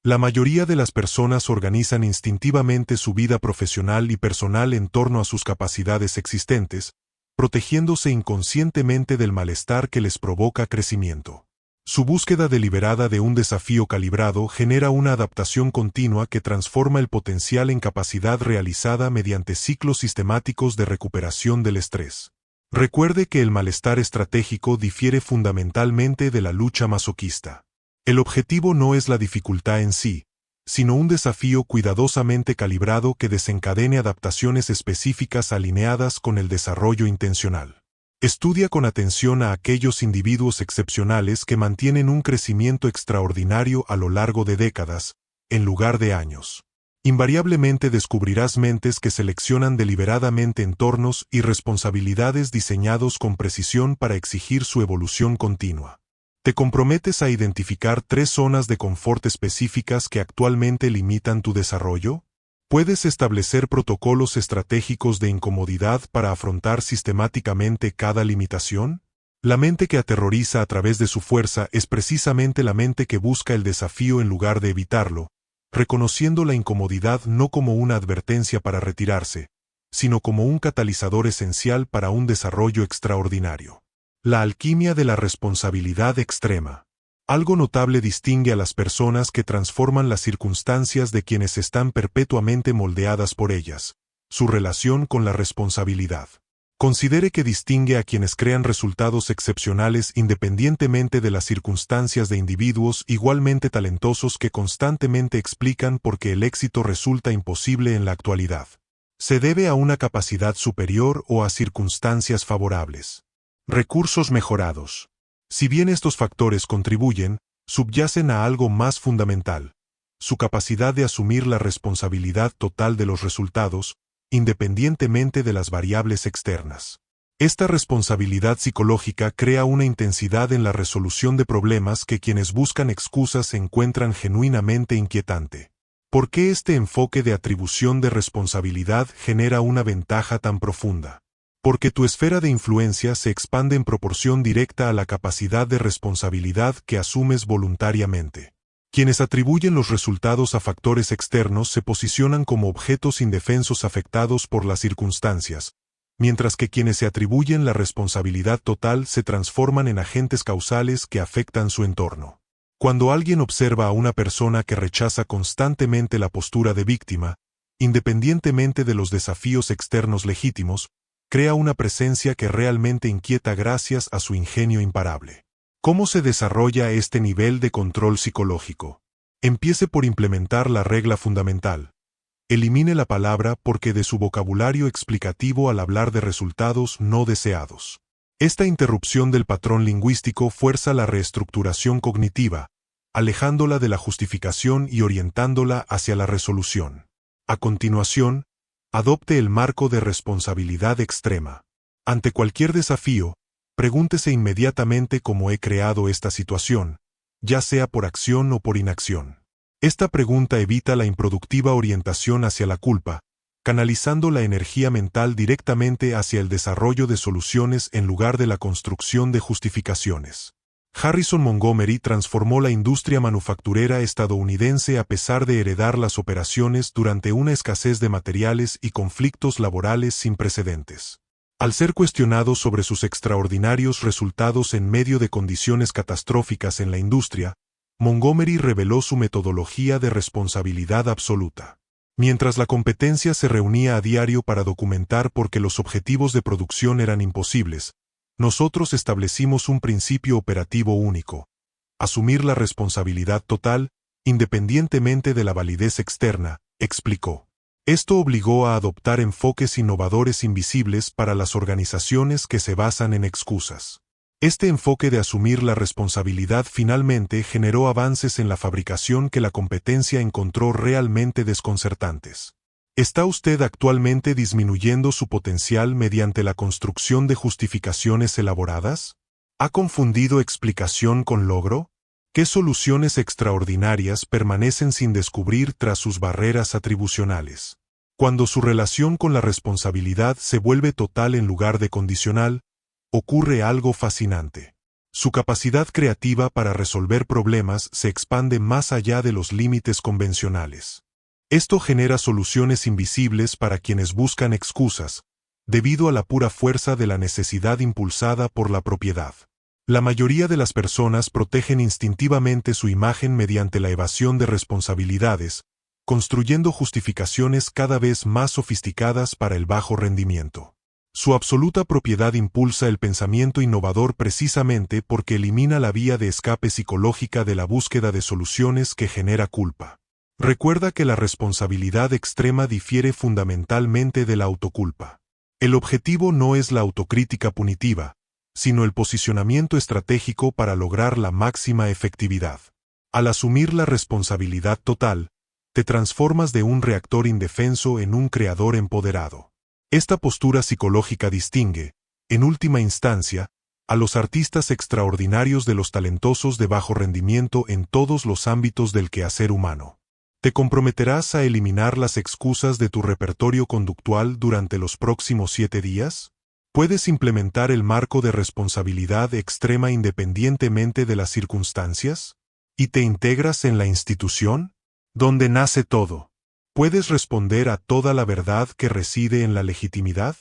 La mayoría de las personas organizan instintivamente su vida profesional y personal en torno a sus capacidades existentes, protegiéndose inconscientemente del malestar que les provoca crecimiento. Su búsqueda deliberada de un desafío calibrado genera una adaptación continua que transforma el potencial en capacidad realizada mediante ciclos sistemáticos de recuperación del estrés. Recuerde que el malestar estratégico difiere fundamentalmente de la lucha masoquista. El objetivo no es la dificultad en sí, sino un desafío cuidadosamente calibrado que desencadene adaptaciones específicas alineadas con el desarrollo intencional. Estudia con atención a aquellos individuos excepcionales que mantienen un crecimiento extraordinario a lo largo de décadas, en lugar de años. Invariablemente descubrirás mentes que seleccionan deliberadamente entornos y responsabilidades diseñados con precisión para exigir su evolución continua. ¿Te comprometes a identificar 3 zonas de confort específicas que actualmente limitan tu desarrollo? ¿Puedes establecer protocolos estratégicos de incomodidad para afrontar sistemáticamente cada limitación? La mente que aterroriza a través de su fuerza es precisamente la mente que busca el desafío en lugar de evitarlo, reconociendo la incomodidad no como una advertencia para retirarse, sino como un catalizador esencial para un desarrollo extraordinario. La alquimia de la responsabilidad extrema. Algo notable distingue a las personas que transforman las circunstancias de quienes están perpetuamente moldeadas por ellas: su relación con la responsabilidad. Considere que distingue a quienes crean resultados excepcionales independientemente de las circunstancias de individuos igualmente talentosos que constantemente explican por qué el éxito resulta imposible en la actualidad. Se debe a una capacidad superior o a circunstancias favorables. Recursos mejorados. Si bien estos factores contribuyen, subyacen a algo más fundamental: su capacidad de asumir la responsabilidad total de los resultados, independientemente de las variables externas. Esta responsabilidad psicológica crea una intensidad en la resolución de problemas que quienes buscan excusas encuentran genuinamente inquietante. ¿Por qué este enfoque de atribución de responsabilidad genera una ventaja tan profunda? Porque tu esfera de influencia se expande en proporción directa a la capacidad de responsabilidad que asumes voluntariamente. Quienes atribuyen los resultados a factores externos se posicionan como objetos indefensos afectados por las circunstancias, mientras que quienes se atribuyen la responsabilidad total se transforman en agentes causales que afectan su entorno. Cuando alguien observa a una persona que rechaza constantemente la postura de víctima, independientemente de los desafíos externos legítimos, crea una presencia que realmente inquieta gracias a su ingenio imparable. ¿Cómo se desarrolla este nivel de control psicológico? Empiece por implementar la regla fundamental. Elimine la palabra porque de su vocabulario explicativo al hablar de resultados no deseados. Esta interrupción del patrón lingüístico fuerza la reestructuración cognitiva, alejándola de la justificación y orientándola hacia la resolución. A continuación, adopte el marco de responsabilidad extrema. Ante cualquier desafío, pregúntese inmediatamente cómo he creado esta situación, ya sea por acción o por inacción. Esta pregunta evita la improductiva orientación hacia la culpa, canalizando la energía mental directamente hacia el desarrollo de soluciones en lugar de la construcción de justificaciones. Harrison Montgomery transformó la industria manufacturera estadounidense a pesar de heredar las operaciones durante una escasez de materiales y conflictos laborales sin precedentes. Al ser cuestionado sobre sus extraordinarios resultados en medio de condiciones catastróficas en la industria, Montgomery reveló su metodología de responsabilidad absoluta. Mientras la competencia se reunía a diario para documentar por qué los objetivos de producción eran imposibles, nosotros establecimos un principio operativo único: asumir la responsabilidad total, independientemente de la validez externa, explicó. Esto obligó a adoptar enfoques innovadores invisibles para las organizaciones que se basan en excusas. Este enfoque de asumir la responsabilidad finalmente generó avances en la fabricación que la competencia encontró realmente desconcertantes. ¿Está usted actualmente disminuyendo su potencial mediante la construcción de justificaciones elaboradas? ¿Ha confundido explicación con logro? ¿Qué soluciones extraordinarias permanecen sin descubrir tras sus barreras atribucionales? Cuando su relación con la responsabilidad se vuelve total en lugar de condicional, ocurre algo fascinante. Su capacidad creativa para resolver problemas se expande más allá de los límites convencionales. Esto genera soluciones invisibles para quienes buscan excusas, debido a la pura fuerza de la necesidad impulsada por la propiedad. La mayoría de las personas protegen instintivamente su imagen mediante la evasión de responsabilidades, construyendo justificaciones cada vez más sofisticadas para el bajo rendimiento. Su absoluta propiedad impulsa el pensamiento innovador precisamente porque elimina la vía de escape psicológica de la búsqueda de soluciones que genera culpa. Recuerda que la responsabilidad extrema difiere fundamentalmente de la autoculpa. El objetivo no es la autocrítica punitiva, sino el posicionamiento estratégico para lograr la máxima efectividad. Al asumir la responsabilidad total, te transformas de un reactor indefenso en un creador empoderado. Esta postura psicológica distingue, en última instancia, a los artistas extraordinarios de los talentosos de bajo rendimiento en todos los ámbitos del quehacer humano. ¿Te comprometerás a eliminar las excusas de tu repertorio conductual durante los próximos 7 días? ¿Puedes implementar el marco de responsabilidad extrema independientemente de las circunstancias? ¿Y te integras en la institución? Donde nace todo. ¿Puedes responder a toda la verdad que reside en la legitimidad?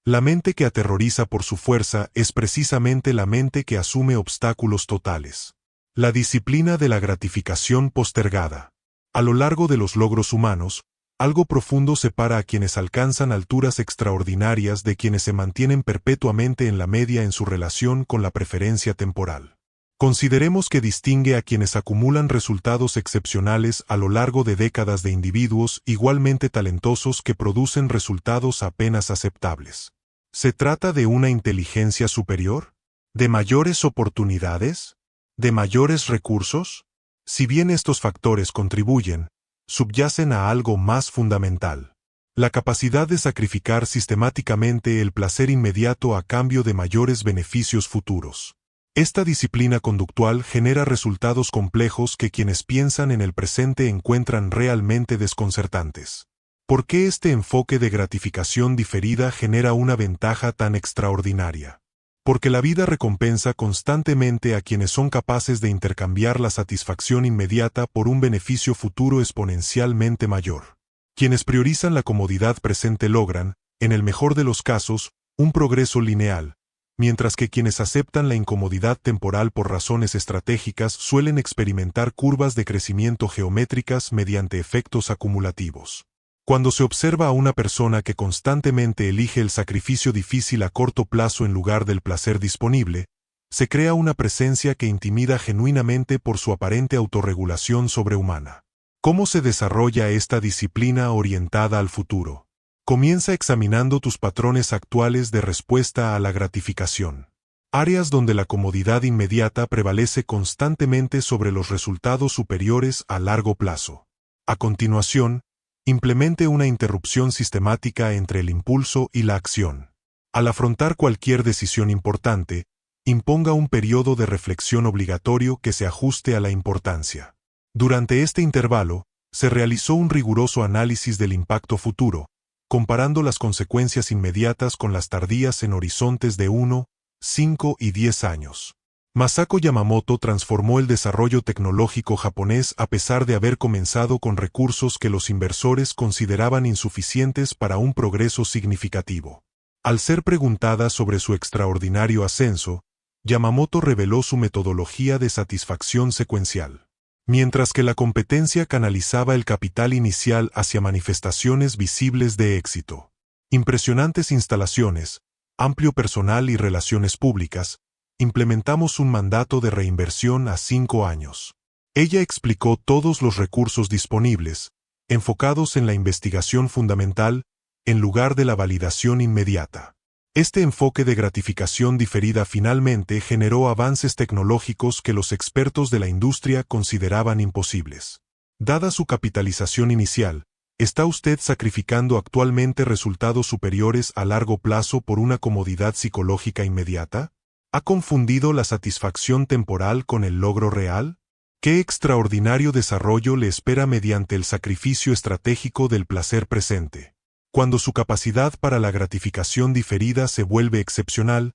La mente que aterroriza por su fuerza es precisamente la mente que asume obstáculos totales. La disciplina de la gratificación postergada. A lo largo de los logros humanos, algo profundo separa a quienes alcanzan alturas extraordinarias de quienes se mantienen perpetuamente en la media en su relación con la preferencia temporal. Consideremos que distingue a quienes acumulan resultados excepcionales a lo largo de décadas de individuos igualmente talentosos que producen resultados apenas aceptables. ¿Se trata de una inteligencia superior? ¿De mayores oportunidades? ¿De mayores recursos? Si bien estos factores contribuyen, subyacen a algo más fundamental: la capacidad de sacrificar sistemáticamente el placer inmediato a cambio de mayores beneficios futuros. Esta disciplina conductual genera resultados complejos que quienes piensan en el presente encuentran realmente desconcertantes. ¿Por qué este enfoque de gratificación diferida genera una ventaja tan extraordinaria? Porque la vida recompensa constantemente a quienes son capaces de intercambiar la satisfacción inmediata por un beneficio futuro exponencialmente mayor. Quienes priorizan la comodidad presente logran, en el mejor de los casos, un progreso lineal, mientras que quienes aceptan la incomodidad temporal por razones estratégicas suelen experimentar curvas de crecimiento geométricas mediante efectos acumulativos. Cuando se observa a una persona que constantemente elige el sacrificio difícil a corto plazo en lugar del placer disponible, se crea una presencia que intimida genuinamente por su aparente autorregulación sobrehumana. ¿Cómo se desarrolla esta disciplina orientada al futuro? Comienza examinando tus patrones actuales de respuesta a la gratificación. Áreas donde la comodidad inmediata prevalece constantemente sobre los resultados superiores a largo plazo. A continuación, implemente una interrupción sistemática entre el impulso y la acción. Al afrontar cualquier decisión importante, imponga un periodo de reflexión obligatorio que se ajuste a la importancia. Durante este intervalo, se realizó un riguroso análisis del impacto futuro, comparando las consecuencias inmediatas con las tardías en horizontes de 1, 5 y 10 años. Masako Yamamoto transformó el desarrollo tecnológico japonés a pesar de haber comenzado con recursos que los inversores consideraban insuficientes para un progreso significativo. Al ser preguntada sobre su extraordinario ascenso, Yamamoto reveló su metodología de satisfacción secuencial. Mientras que la competencia canalizaba el capital inicial hacia manifestaciones visibles de éxito. Impresionantes instalaciones, amplio personal y relaciones públicas, implementamos un mandato de reinversión a 5 años. Ella explicó todos los recursos disponibles, enfocados en la investigación fundamental, en lugar de la validación inmediata. Este enfoque de gratificación diferida finalmente generó avances tecnológicos que los expertos de la industria consideraban imposibles. Dada su capitalización inicial, ¿está usted sacrificando actualmente resultados superiores a largo plazo por una comodidad psicológica inmediata? ¿Ha confundido la satisfacción temporal con el logro real? ¿Qué extraordinario desarrollo le espera mediante el sacrificio estratégico del placer presente? Cuando su capacidad para la gratificación diferida se vuelve excepcional,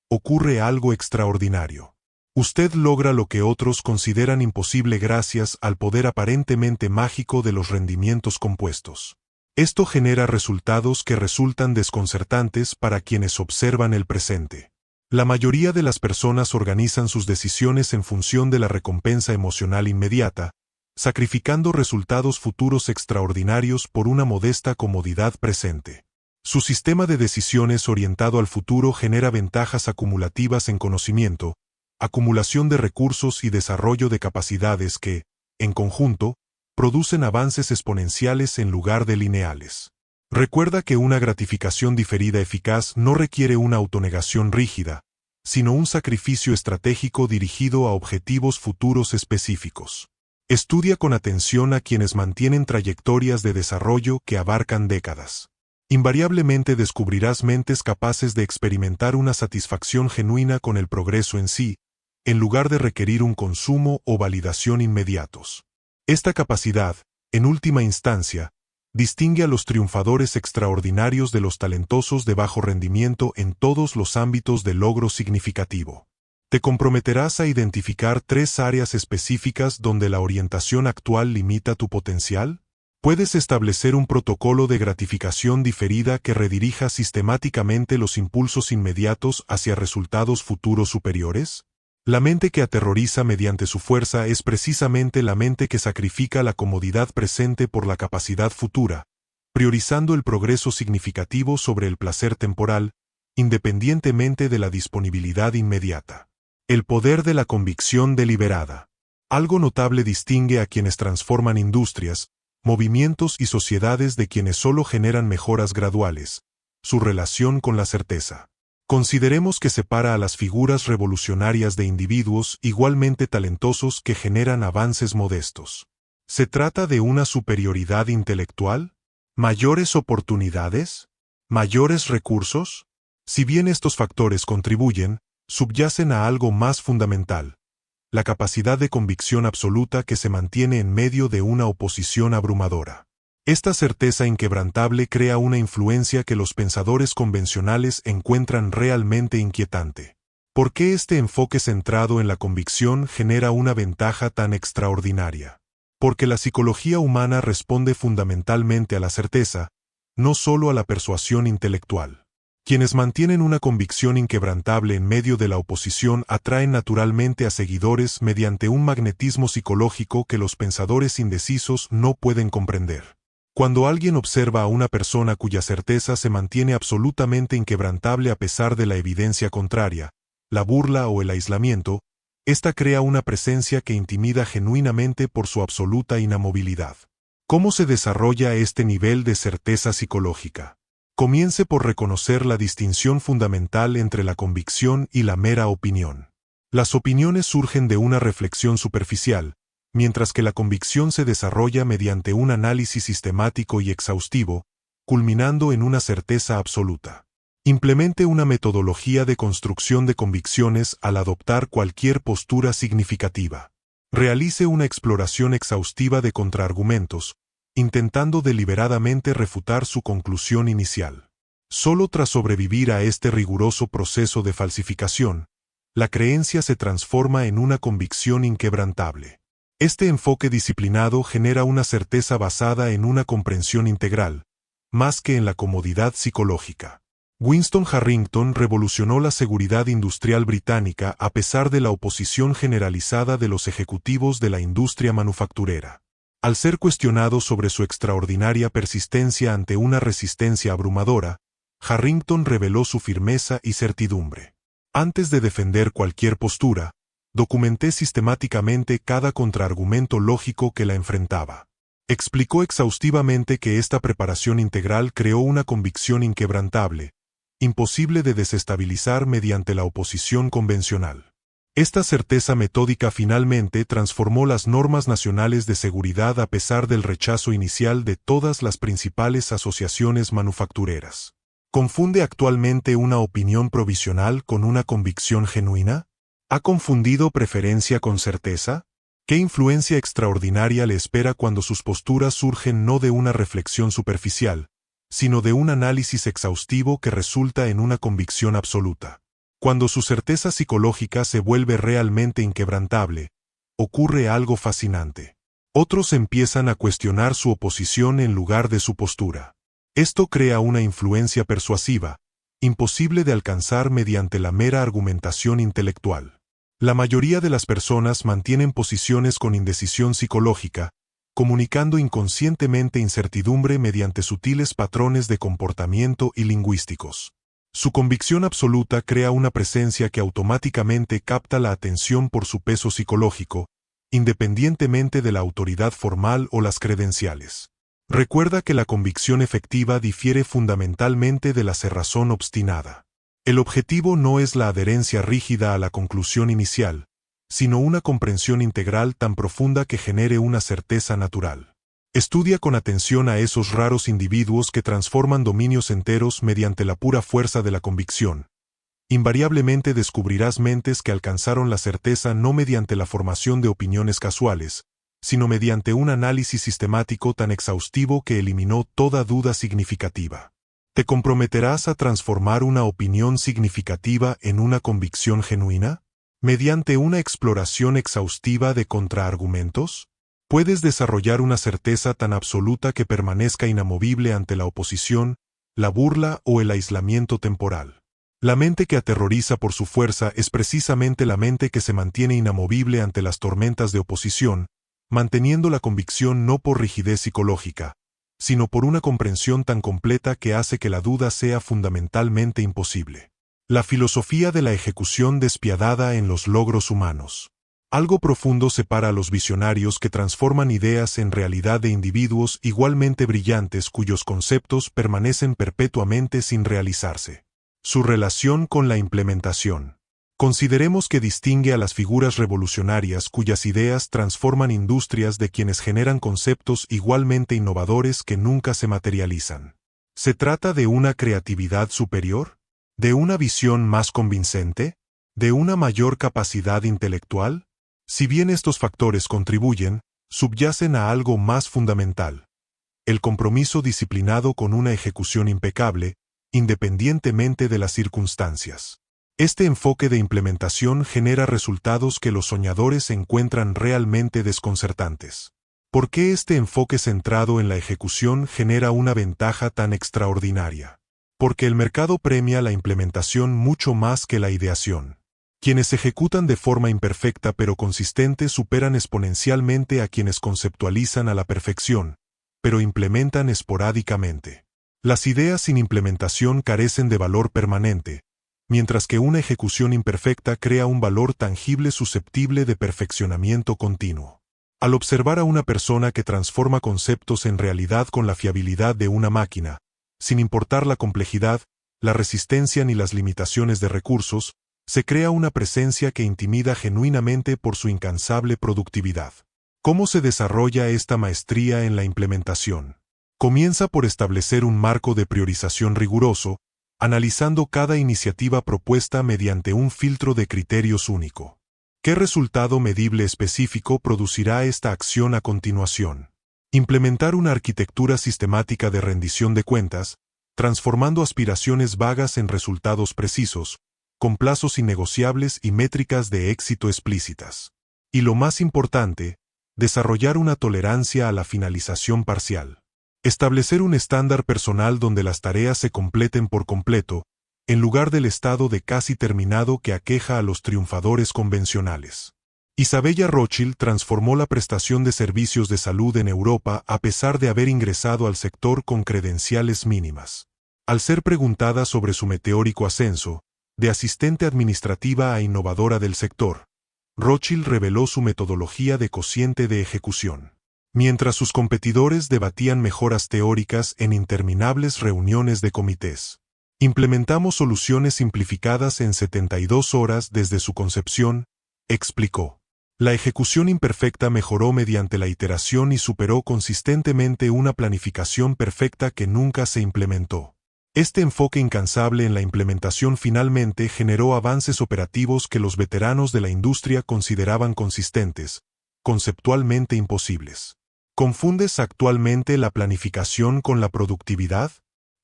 ocurre algo extraordinario. Usted logra lo que otros consideran imposible gracias al poder aparentemente mágico de los rendimientos compuestos. Esto genera resultados que resultan desconcertantes para quienes observan el presente. La mayoría de las personas organizan sus decisiones en función de la recompensa emocional inmediata, sacrificando resultados futuros extraordinarios por una modesta comodidad presente. Su sistema de decisiones orientado al futuro genera ventajas acumulativas en conocimiento, acumulación de recursos y desarrollo de capacidades que, en conjunto, producen avances exponenciales en lugar de lineales. Recuerda que una gratificación diferida eficaz no requiere una autonegación rígida, sino un sacrificio estratégico dirigido a objetivos futuros específicos. Estudia con atención a quienes mantienen trayectorias de desarrollo que abarcan décadas. Invariablemente descubrirás mentes capaces de experimentar una satisfacción genuina con el progreso en sí, en lugar de requerir un consumo o validación inmediatos. Esta capacidad, en última instancia, distingue a los triunfadores extraordinarios de los talentosos de bajo rendimiento en todos los ámbitos de logro significativo. Te comprometerás a identificar 3 áreas específicas donde la orientación actual limita tu potencial. ¿Puedes establecer un protocolo de gratificación diferida que redirija sistemáticamente los impulsos inmediatos hacia resultados futuros superiores? La mente que aterroriza mediante su fuerza es precisamente la mente que sacrifica la comodidad presente por la capacidad futura, priorizando el progreso significativo sobre el placer temporal, independientemente de la disponibilidad inmediata. El poder de la convicción deliberada. Algo notable distingue a quienes transforman industrias, movimientos y sociedades de quienes solo generan mejoras graduales: su relación con la certeza. Consideremos que separa a las figuras revolucionarias de individuos igualmente talentosos que generan avances modestos. ¿Se trata de una superioridad intelectual? ¿Mayores oportunidades? ¿Mayores recursos? Si bien estos factores contribuyen, subyacen a algo más fundamental: la capacidad de convicción absoluta que se mantiene en medio de una oposición abrumadora. Esta certeza inquebrantable crea una influencia que los pensadores convencionales encuentran realmente inquietante. ¿Por qué este enfoque centrado en la convicción genera una ventaja tan extraordinaria? Porque la psicología humana responde fundamentalmente a la certeza, no solo a la persuasión intelectual. Quienes mantienen una convicción inquebrantable en medio de la oposición atraen naturalmente a seguidores mediante un magnetismo psicológico que los pensadores indecisos no pueden comprender. Cuando alguien observa a una persona cuya certeza se mantiene absolutamente inquebrantable a pesar de la evidencia contraria, la burla o el aislamiento, ésta crea una presencia que intimida genuinamente por su absoluta inamovilidad. ¿Cómo se desarrolla este nivel de certeza psicológica? Comience por reconocer la distinción fundamental entre la convicción y la mera opinión. Las opiniones surgen de una reflexión superficial, mientras que la convicción se desarrolla mediante un análisis sistemático y exhaustivo, culminando en una certeza absoluta. Implemente una metodología de construcción de convicciones al adoptar cualquier postura significativa. Realice una exploración exhaustiva de contraargumentos, intentando deliberadamente refutar su conclusión inicial. Solo tras sobrevivir a este riguroso proceso de falsificación, la creencia se transforma en una convicción inquebrantable. Este enfoque disciplinado genera una certeza basada en una comprensión integral, más que en la comodidad psicológica. Winston Harrington revolucionó la seguridad industrial británica a pesar de la oposición generalizada de los ejecutivos de la industria manufacturera. Al ser cuestionado sobre su extraordinaria persistencia ante una resistencia abrumadora, Harrington reveló su firmeza y certidumbre. Antes de defender cualquier postura, documenté sistemáticamente cada contraargumento lógico que la enfrentaba. Explicó exhaustivamente que esta preparación integral creó una convicción inquebrantable, imposible de desestabilizar mediante la oposición convencional. Esta certeza metódica finalmente transformó las normas nacionales de seguridad a pesar del rechazo inicial de todas las principales asociaciones manufactureras. ¿Confunde actualmente una opinión provisional con una convicción genuina? ¿Ha confundido preferencia con certeza? ¿Qué influencia extraordinaria le espera cuando sus posturas surgen no de una reflexión superficial, sino de un análisis exhaustivo que resulta en una convicción absoluta? Cuando su certeza psicológica se vuelve realmente inquebrantable, ocurre algo fascinante. Otros empiezan a cuestionar su oposición en lugar de su postura. Esto crea una influencia persuasiva, imposible de alcanzar mediante la mera argumentación intelectual. La mayoría de las personas mantienen posiciones con indecisión psicológica, comunicando inconscientemente incertidumbre mediante sutiles patrones de comportamiento y lingüísticos. Su convicción absoluta crea una presencia que automáticamente capta la atención por su peso psicológico, independientemente de la autoridad formal o las credenciales. Recuerda que la convicción efectiva difiere fundamentalmente de la cerrazón obstinada. El objetivo no es la adherencia rígida a la conclusión inicial, sino una comprensión integral tan profunda que genere una certeza natural. Estudia con atención a esos raros individuos que transforman dominios enteros mediante la pura fuerza de la convicción. Invariablemente descubrirás mentes que alcanzaron la certeza no mediante la formación de opiniones casuales, sino mediante un análisis sistemático tan exhaustivo que eliminó toda duda significativa. ¿Te comprometerás a transformar una opinión significativa en una convicción genuina? ¿Mediante una exploración exhaustiva de contraargumentos? ¿Puedes desarrollar una certeza tan absoluta que permanezca inamovible ante la oposición, la burla o el aislamiento temporal? La mente que aterroriza por su fuerza es precisamente la mente que se mantiene inamovible ante las tormentas de oposición, manteniendo la convicción no por rigidez psicológica, sino por una comprensión tan completa que hace que la duda sea fundamentalmente imposible. La filosofía de la ejecución despiadada en los logros humanos. Algo profundo separa a los visionarios que transforman ideas en realidad de individuos igualmente brillantes cuyos conceptos permanecen perpetuamente sin realizarse. Su relación con la implementación. Consideremos que distingue a las figuras revolucionarias cuyas ideas transforman industrias de quienes generan conceptos igualmente innovadores que nunca se materializan. ¿Se trata de una creatividad superior? ¿De una visión más convincente? ¿De una mayor capacidad intelectual? Si bien estos factores contribuyen, subyacen a algo más fundamental: el compromiso disciplinado con una ejecución impecable, independientemente de las circunstancias. Este enfoque de implementación genera resultados que los soñadores encuentran realmente desconcertantes. ¿Por qué este enfoque centrado en la ejecución genera una ventaja tan extraordinaria? Porque el mercado premia la implementación mucho más que la ideación. Quienes ejecutan de forma imperfecta pero consistente superan exponencialmente a quienes conceptualizan a la perfección, pero implementan esporádicamente. Las ideas sin implementación carecen de valor permanente, mientras que una ejecución imperfecta crea un valor tangible susceptible de perfeccionamiento continuo. Al observar a una persona que transforma conceptos en realidad con la fiabilidad de una máquina, sin importar la complejidad, la resistencia ni las limitaciones de recursos, se crea una presencia que intimida genuinamente por su incansable productividad. ¿Cómo se desarrolla esta maestría en la implementación? Comienza por establecer un marco de priorización riguroso, analizando cada iniciativa propuesta mediante un filtro de criterios único. ¿Qué resultado medible específico producirá esta acción a continuación? Implementar una arquitectura sistemática de rendición de cuentas, transformando aspiraciones vagas en resultados precisos, con plazos innegociables y métricas de éxito explícitas. Y lo más importante, desarrollar una tolerancia a la finalización parcial. Establecer un estándar personal donde las tareas se completen por completo, en lugar del estado de casi terminado que aqueja a los triunfadores convencionales. Isabella Rothschild transformó la prestación de servicios de salud en Europa a pesar de haber ingresado al sector con credenciales mínimas. Al ser preguntada sobre su meteórico ascenso, de asistente administrativa a innovadora del sector, Rothschild reveló su metodología de cociente de ejecución. Mientras sus competidores debatían mejoras teóricas en interminables reuniones de comités, implementamos soluciones simplificadas en 72 horas desde su concepción, explicó. La ejecución imperfecta mejoró mediante la iteración y superó consistentemente una planificación perfecta que nunca se implementó. Este enfoque incansable en la implementación finalmente generó avances operativos que los veteranos de la industria consideraban consistentes, conceptualmente imposibles. ¿Confundes actualmente la planificación con la productividad?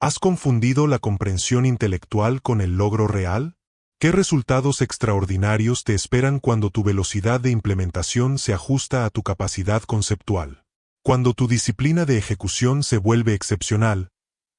¿Has confundido la comprensión intelectual con el logro real? ¿Qué resultados extraordinarios te esperan cuando tu velocidad de implementación se ajusta a tu capacidad conceptual? Cuando tu disciplina de ejecución se vuelve excepcional,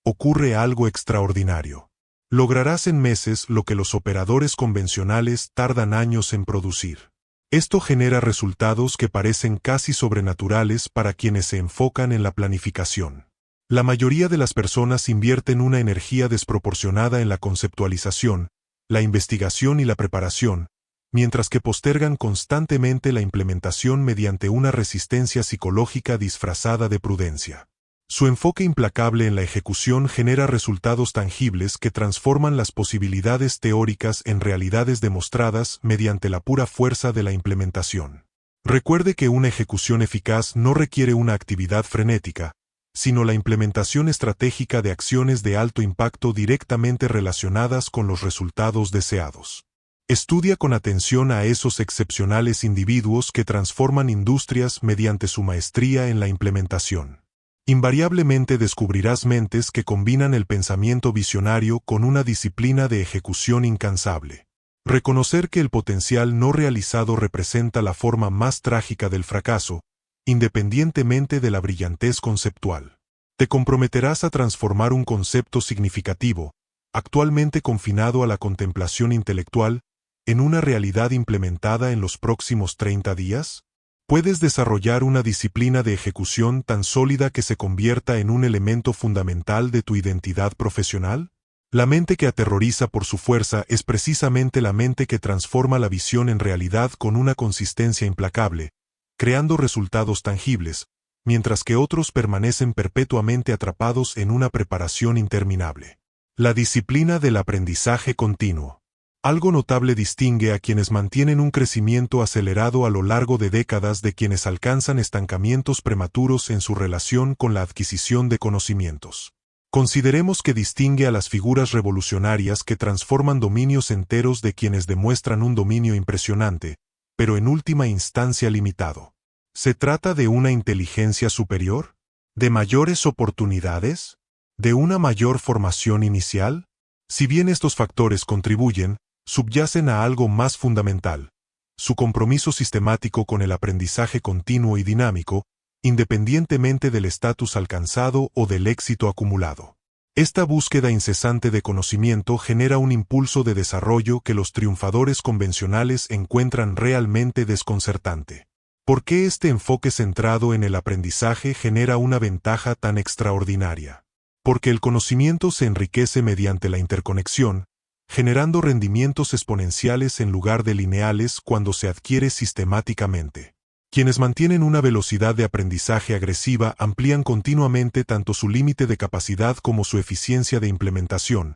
ocurre algo extraordinario. Lograrás en meses lo que los operadores convencionales tardan años en producir. Esto genera resultados que parecen casi sobrenaturales para quienes se enfocan en la planificación. La mayoría de las personas invierten una energía desproporcionada en la conceptualización, la investigación y la preparación, mientras que postergan constantemente la implementación mediante una resistencia psicológica disfrazada de prudencia. Su enfoque implacable en la ejecución genera resultados tangibles que transforman las posibilidades teóricas en realidades demostradas mediante la pura fuerza de la implementación. Recuerde que una ejecución eficaz no requiere una actividad frenética, sino la implementación estratégica de acciones de alto impacto directamente relacionadas con los resultados deseados. Estudia con atención a esos excepcionales individuos que transforman industrias mediante su maestría en la implementación. Invariablemente descubrirás mentes que combinan el pensamiento visionario con una disciplina de ejecución incansable. Reconocer que el potencial no realizado representa la forma más trágica del fracaso, independientemente de la brillantez conceptual. Te comprometerás a transformar un concepto significativo, actualmente confinado a la contemplación intelectual, en una realidad implementada en los próximos 30 días. ¿Puedes desarrollar una disciplina de ejecución tan sólida que se convierta en un elemento fundamental de tu identidad profesional? La mente que aterroriza por su fuerza es precisamente la mente que transforma la visión en realidad con una consistencia implacable, creando resultados tangibles, mientras que otros permanecen perpetuamente atrapados en una preparación interminable. La disciplina del aprendizaje continuo. Algo notable distingue a quienes mantienen un crecimiento acelerado a lo largo de décadas de quienes alcanzan estancamientos prematuros en su relación con la adquisición de conocimientos. Consideremos que distingue a las figuras revolucionarias que transforman dominios enteros de quienes demuestran un dominio impresionante, pero en última instancia limitado. ¿Se trata de una inteligencia superior? ¿De mayores oportunidades? ¿De una mayor formación inicial? Si bien estos factores contribuyen, subyacen a algo más fundamental: su compromiso sistemático con el aprendizaje continuo y dinámico, independientemente del estatus alcanzado o del éxito acumulado. Esta búsqueda incesante de conocimiento genera un impulso de desarrollo que los triunfadores convencionales encuentran realmente desconcertante. ¿Por qué este enfoque centrado en el aprendizaje genera una ventaja tan extraordinaria? Porque el conocimiento se enriquece mediante la interconexión, generando rendimientos exponenciales en lugar de lineales cuando se adquiere sistemáticamente. Quienes mantienen una velocidad de aprendizaje agresiva amplían continuamente tanto su límite de capacidad como su eficiencia de implementación,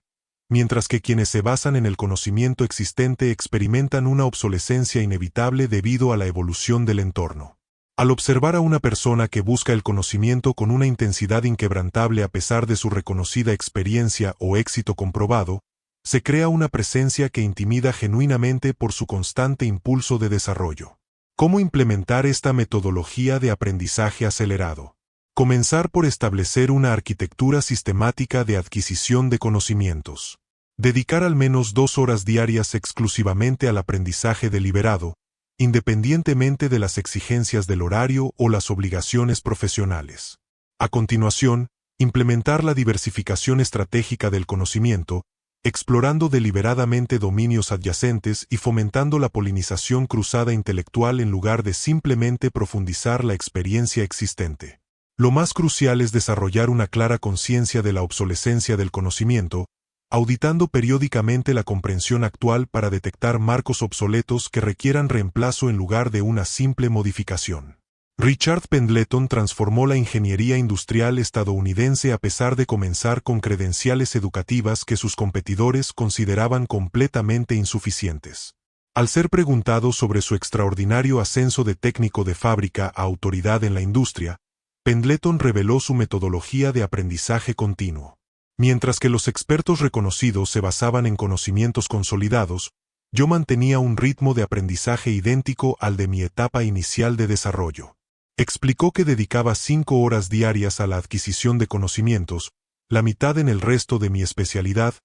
mientras que quienes se basan en el conocimiento existente experimentan una obsolescencia inevitable debido a la evolución del entorno. Al observar a una persona que busca el conocimiento con una intensidad inquebrantable a pesar de su reconocida experiencia o éxito comprobado, se crea una presencia que intimida genuinamente por su constante impulso de desarrollo. ¿Cómo implementar esta metodología de aprendizaje acelerado? Comenzar por establecer una arquitectura sistemática de adquisición de conocimientos. Dedicar al menos 2 horas diarias exclusivamente al aprendizaje deliberado, independientemente de las exigencias del horario o las obligaciones profesionales. A continuación, implementar la diversificación estratégica del conocimiento, explorando deliberadamente dominios adyacentes y fomentando la polinización cruzada intelectual en lugar de simplemente profundizar la experiencia existente. Lo más crucial es desarrollar una clara conciencia de la obsolescencia del conocimiento, auditando periódicamente la comprensión actual para detectar marcos obsoletos que requieran reemplazo en lugar de una simple modificación. Richard Pendleton transformó la ingeniería industrial estadounidense a pesar de comenzar con credenciales educativas que sus competidores consideraban completamente insuficientes. Al ser preguntado sobre su extraordinario ascenso de técnico de fábrica a autoridad en la industria, Pendleton reveló su metodología de aprendizaje continuo. Mientras que los expertos reconocidos se basaban en conocimientos consolidados, yo mantenía un ritmo de aprendizaje idéntico al de mi etapa inicial de desarrollo. Explicó que dedicaba 5 horas diarias a la adquisición de conocimientos, la mitad en el resto de mi especialidad,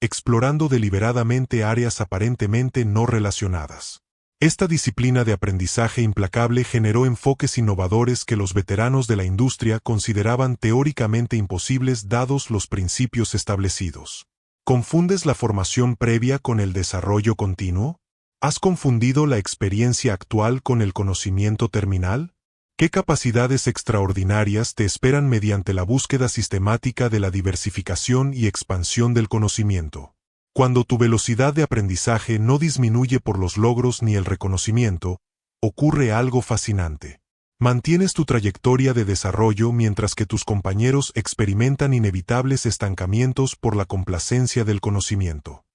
explorando deliberadamente áreas aparentemente no relacionadas. Esta disciplina de aprendizaje implacable generó enfoques innovadores que los veteranos de la industria consideraban teóricamente imposibles dados los principios establecidos. ¿Confundes la formación previa con el desarrollo continuo? ¿Has confundido la experiencia actual con el conocimiento terminal? ¿Qué capacidades extraordinarias te esperan mediante la búsqueda sistemática de la diversificación y expansión del conocimiento? Cuando tu velocidad de aprendizaje no disminuye por los logros ni el reconocimiento, ocurre algo fascinante. Mantienes tu trayectoria de desarrollo mientras que tus compañeros experimentan inevitables estancamientos por la complacencia del conocimiento.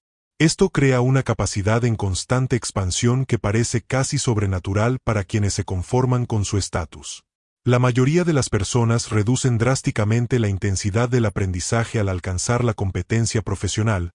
Esto crea una capacidad en constante expansión que parece casi sobrenatural para quienes se conforman con su estatus. La mayoría de las personas reducen drásticamente la intensidad del aprendizaje al alcanzar la competencia profesional,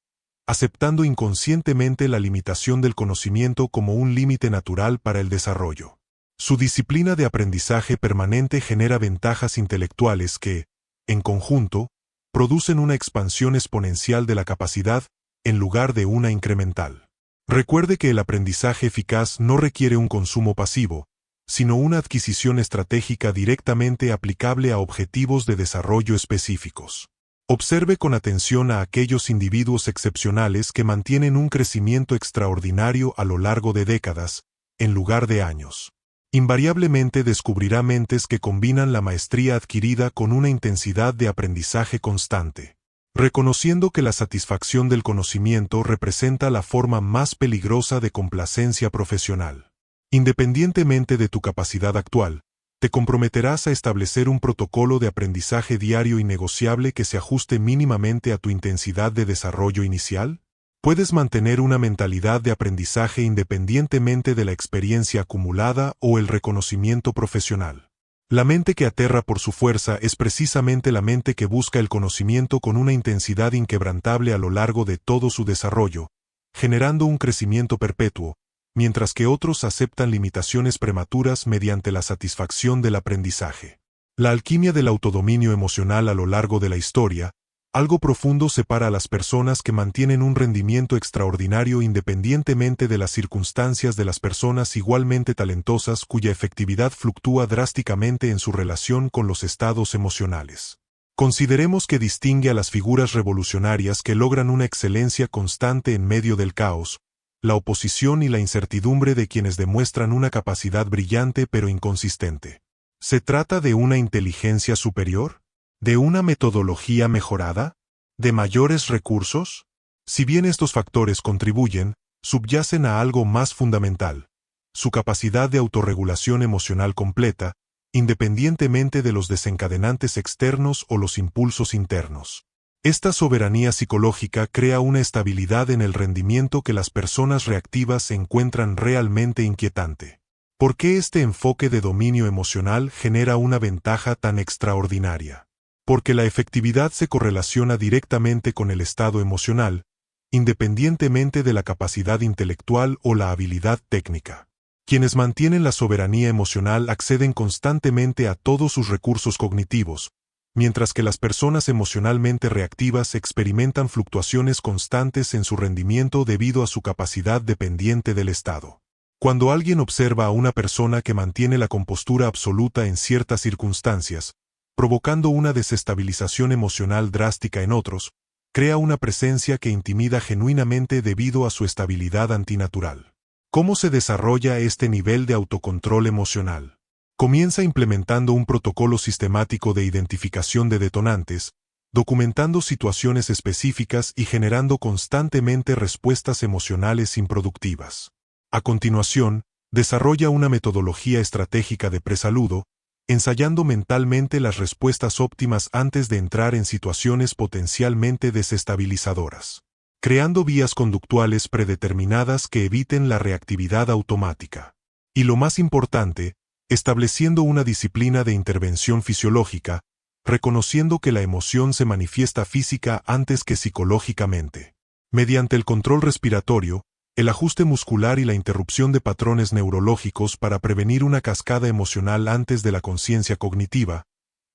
aceptando inconscientemente la limitación del conocimiento como un límite natural para el desarrollo. Su disciplina de aprendizaje permanente genera ventajas intelectuales que, en conjunto, producen una expansión exponencial de la capacidad, en lugar de una incremental. Recuerde que el aprendizaje eficaz no requiere un consumo pasivo, sino una adquisición estratégica directamente aplicable a objetivos de desarrollo específicos. Observe con atención a aquellos individuos excepcionales que mantienen un crecimiento extraordinario a lo largo de décadas, en lugar de años. Invariablemente descubrirá mentes que combinan la maestría adquirida con una intensidad de aprendizaje constante. reconociendo que la satisfacción del conocimiento representa la forma más peligrosa de complacencia profesional. Independientemente de tu capacidad actual, te comprometerás a establecer un protocolo de aprendizaje diario innegociable que se ajuste mínimamente a tu intensidad de desarrollo inicial. ¿Puedes mantener una mentalidad de aprendizaje independientemente de la experiencia acumulada o el reconocimiento profesional? La mente que aterra por su fuerza es precisamente la mente que busca el conocimiento con una intensidad inquebrantable a lo largo de todo su desarrollo, generando un crecimiento perpetuo, mientras que otros aceptan limitaciones prematuras mediante la satisfacción del aprendizaje. La alquimia del autodominio emocional a lo largo de la historia, algo profundo separa a las personas que mantienen un rendimiento extraordinario independientemente de las circunstancias de las personas igualmente talentosas cuya efectividad fluctúa drásticamente en su relación con los estados emocionales. Consideremos que distingue a las figuras revolucionarias que logran una excelencia constante en medio del caos, la oposición y la incertidumbre de quienes demuestran una capacidad brillante pero inconsistente. ¿Se trata de una inteligencia superior? ¿De una metodología mejorada? ¿De mayores recursos? Si bien estos factores contribuyen, subyacen a algo más fundamental: su capacidad de autorregulación emocional completa, independientemente de los desencadenantes externos o los impulsos internos. Esta soberanía psicológica crea una estabilidad en el rendimiento que las personas reactivas encuentran realmente inquietante. ¿Por qué este enfoque de dominio emocional genera una ventaja tan extraordinaria? Porque la efectividad se correlaciona directamente con el estado emocional, independientemente de la capacidad intelectual o la habilidad técnica. Quienes mantienen la soberanía emocional acceden constantemente a todos sus recursos cognitivos, mientras que las personas emocionalmente reactivas experimentan fluctuaciones constantes en su rendimiento debido a su capacidad dependiente del estado. Cuando alguien observa a una persona que mantiene la compostura absoluta en ciertas circunstancias, provocando una desestabilización emocional drástica en otros, crea una presencia que intimida genuinamente debido a su estabilidad antinatural. ¿Cómo se desarrolla este nivel de autocontrol emocional? Comienza implementando un protocolo sistemático de identificación de detonantes, documentando situaciones específicas y generando constantemente respuestas emocionales improductivas. A continuación, desarrolla una metodología estratégica de presaludo, ensayando mentalmente las respuestas óptimas antes de entrar en situaciones potencialmente desestabilizadoras, creando vías conductuales predeterminadas que eviten la reactividad automática. Y lo más importante, estableciendo una disciplina de intervención fisiológica, reconociendo que la emoción se manifiesta física antes que psicológicamente. Mediante el control respiratorio, el ajuste muscular y la interrupción de patrones neurológicos para prevenir una cascada emocional antes de la conciencia cognitiva,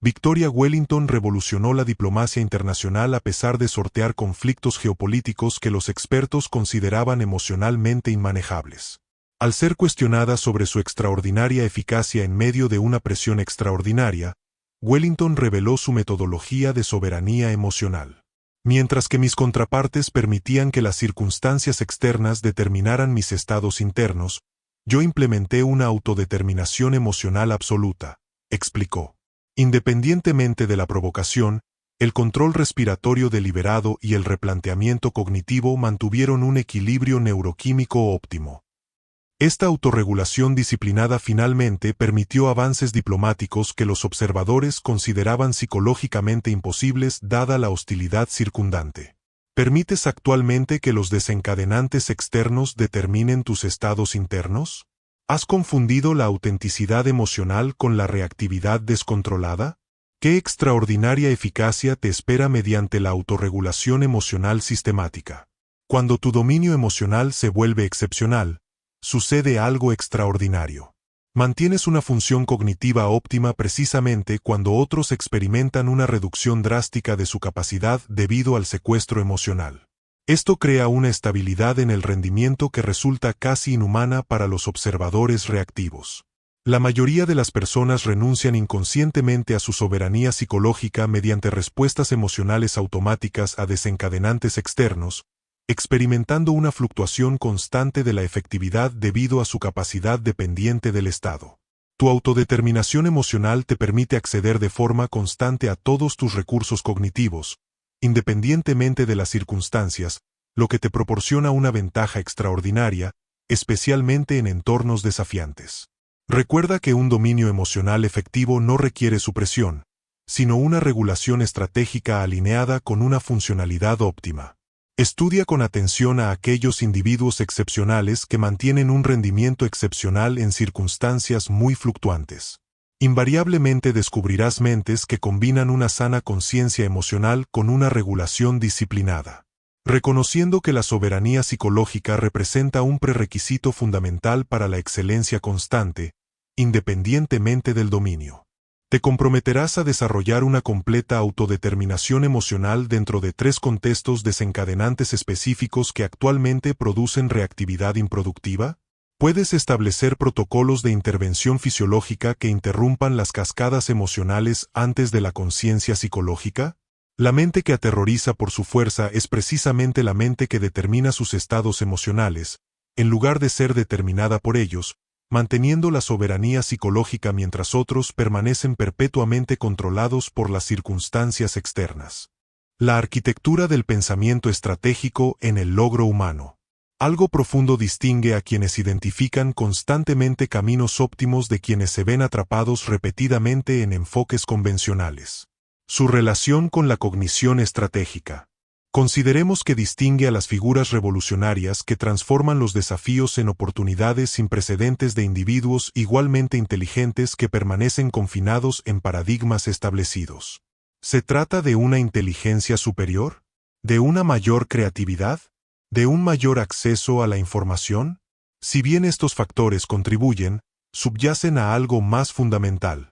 Victoria Wellington revolucionó la diplomacia internacional a pesar de sortear conflictos geopolíticos que los expertos consideraban emocionalmente inmanejables. Al ser cuestionada sobre su extraordinaria eficacia en medio de una presión extraordinaria, Wellington reveló su metodología de soberanía emocional. Mientras que mis contrapartes permitían que las circunstancias externas determinaran mis estados internos, yo implementé una autodeterminación emocional absoluta, explicó. Independientemente de la provocación, el control respiratorio deliberado y el replanteamiento cognitivo mantuvieron un equilibrio neuroquímico óptimo. Esta autorregulación disciplinada finalmente permitió avances diplomáticos que los observadores consideraban psicológicamente imposibles dada la hostilidad circundante. ¿Permites actualmente que los desencadenantes externos determinen tus estados internos? ¿Has confundido la autenticidad emocional con la reactividad descontrolada? ¿Qué extraordinaria eficacia te espera mediante la autorregulación emocional sistemática? Cuando tu dominio emocional se vuelve excepcional, sucede algo extraordinario. Mantienes una función cognitiva óptima precisamente cuando otros experimentan una reducción drástica de su capacidad debido al secuestro emocional. Esto crea una estabilidad en el rendimiento que resulta casi inhumana para los observadores reactivos. La mayoría de las personas renuncian inconscientemente a su soberanía psicológica mediante respuestas emocionales automáticas a desencadenantes externos, experimentando una fluctuación constante de la efectividad debido a su capacidad dependiente del estado. Tu autodeterminación emocional te permite acceder de forma constante a todos tus recursos cognitivos, independientemente de las circunstancias, lo que te proporciona una ventaja extraordinaria, especialmente en entornos desafiantes. Recuerda que un dominio emocional efectivo no requiere supresión, sino una regulación estratégica alineada con una funcionalidad óptima. Estudia con atención a aquellos individuos excepcionales que mantienen un rendimiento excepcional en circunstancias muy fluctuantes. Invariablemente descubrirás mentes que combinan una sana conciencia emocional con una regulación disciplinada. Reconociendo que la soberanía psicológica representa un prerequisito fundamental para la excelencia constante, independientemente del dominio. Te comprometerás a desarrollar una completa autodeterminación emocional dentro de 3 contextos desencadenantes específicos que actualmente producen reactividad improductiva. ¿Puedes establecer protocolos de intervención fisiológica que interrumpan las cascadas emocionales antes de la conciencia psicológica? La mente que aterroriza por su fuerza es precisamente la mente que determina sus estados emocionales, en lugar de ser determinada por ellos, manteniendo la soberanía psicológica mientras otros permanecen perpetuamente controlados por las circunstancias externas. La arquitectura del pensamiento estratégico en el logro humano. Algo profundo distingue a quienes identifican constantemente caminos óptimos de quienes se ven atrapados repetidamente en enfoques convencionales. Su relación con la cognición estratégica. Consideremos que distingue a las figuras revolucionarias que transforman los desafíos en oportunidades sin precedentes de individuos igualmente inteligentes que permanecen confinados en paradigmas establecidos. ¿Se trata de una inteligencia superior? ¿De una mayor creatividad? ¿De un mayor acceso a la información? Si bien estos factores contribuyen, subyacen a algo más fundamental: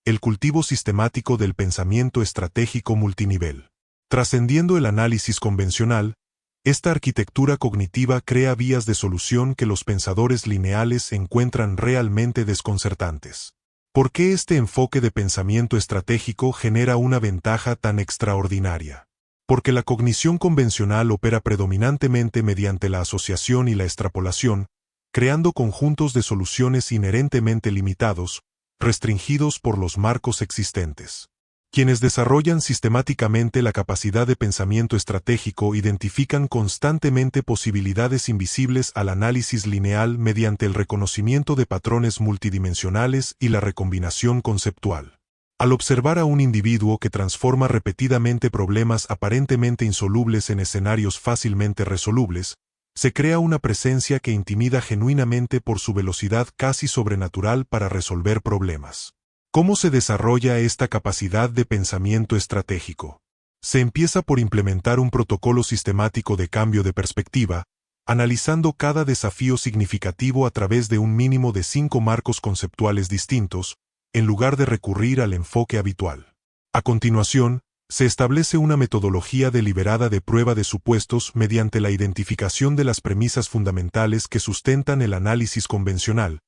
el cultivo sistemático del pensamiento estratégico multinivel. Trascendiendo el análisis convencional, esta arquitectura cognitiva crea vías de solución que los pensadores lineales encuentran realmente desconcertantes. ¿Por qué este enfoque de pensamiento estratégico genera una ventaja tan extraordinaria? Porque la cognición convencional opera predominantemente mediante la asociación y la extrapolación, creando conjuntos de soluciones inherentemente limitados, restringidos por los marcos existentes. Quienes desarrollan sistemáticamente la capacidad de pensamiento estratégico identifican constantemente posibilidades invisibles al análisis lineal mediante el reconocimiento de patrones multidimensionales y la recombinación conceptual. Al observar a un individuo que transforma repetidamente problemas aparentemente insolubles en escenarios fácilmente resolubles, se crea una presencia que intimida genuinamente por su velocidad casi sobrenatural para resolver problemas. ¿Cómo se desarrolla esta capacidad de pensamiento estratégico? Se empieza por implementar un protocolo sistemático de cambio de perspectiva, analizando cada desafío significativo a través de un mínimo de 5 marcos conceptuales distintos, en lugar de recurrir al enfoque habitual. A continuación, se establece una metodología deliberada de prueba de supuestos mediante la identificación de las premisas fundamentales que sustentan el análisis convencional,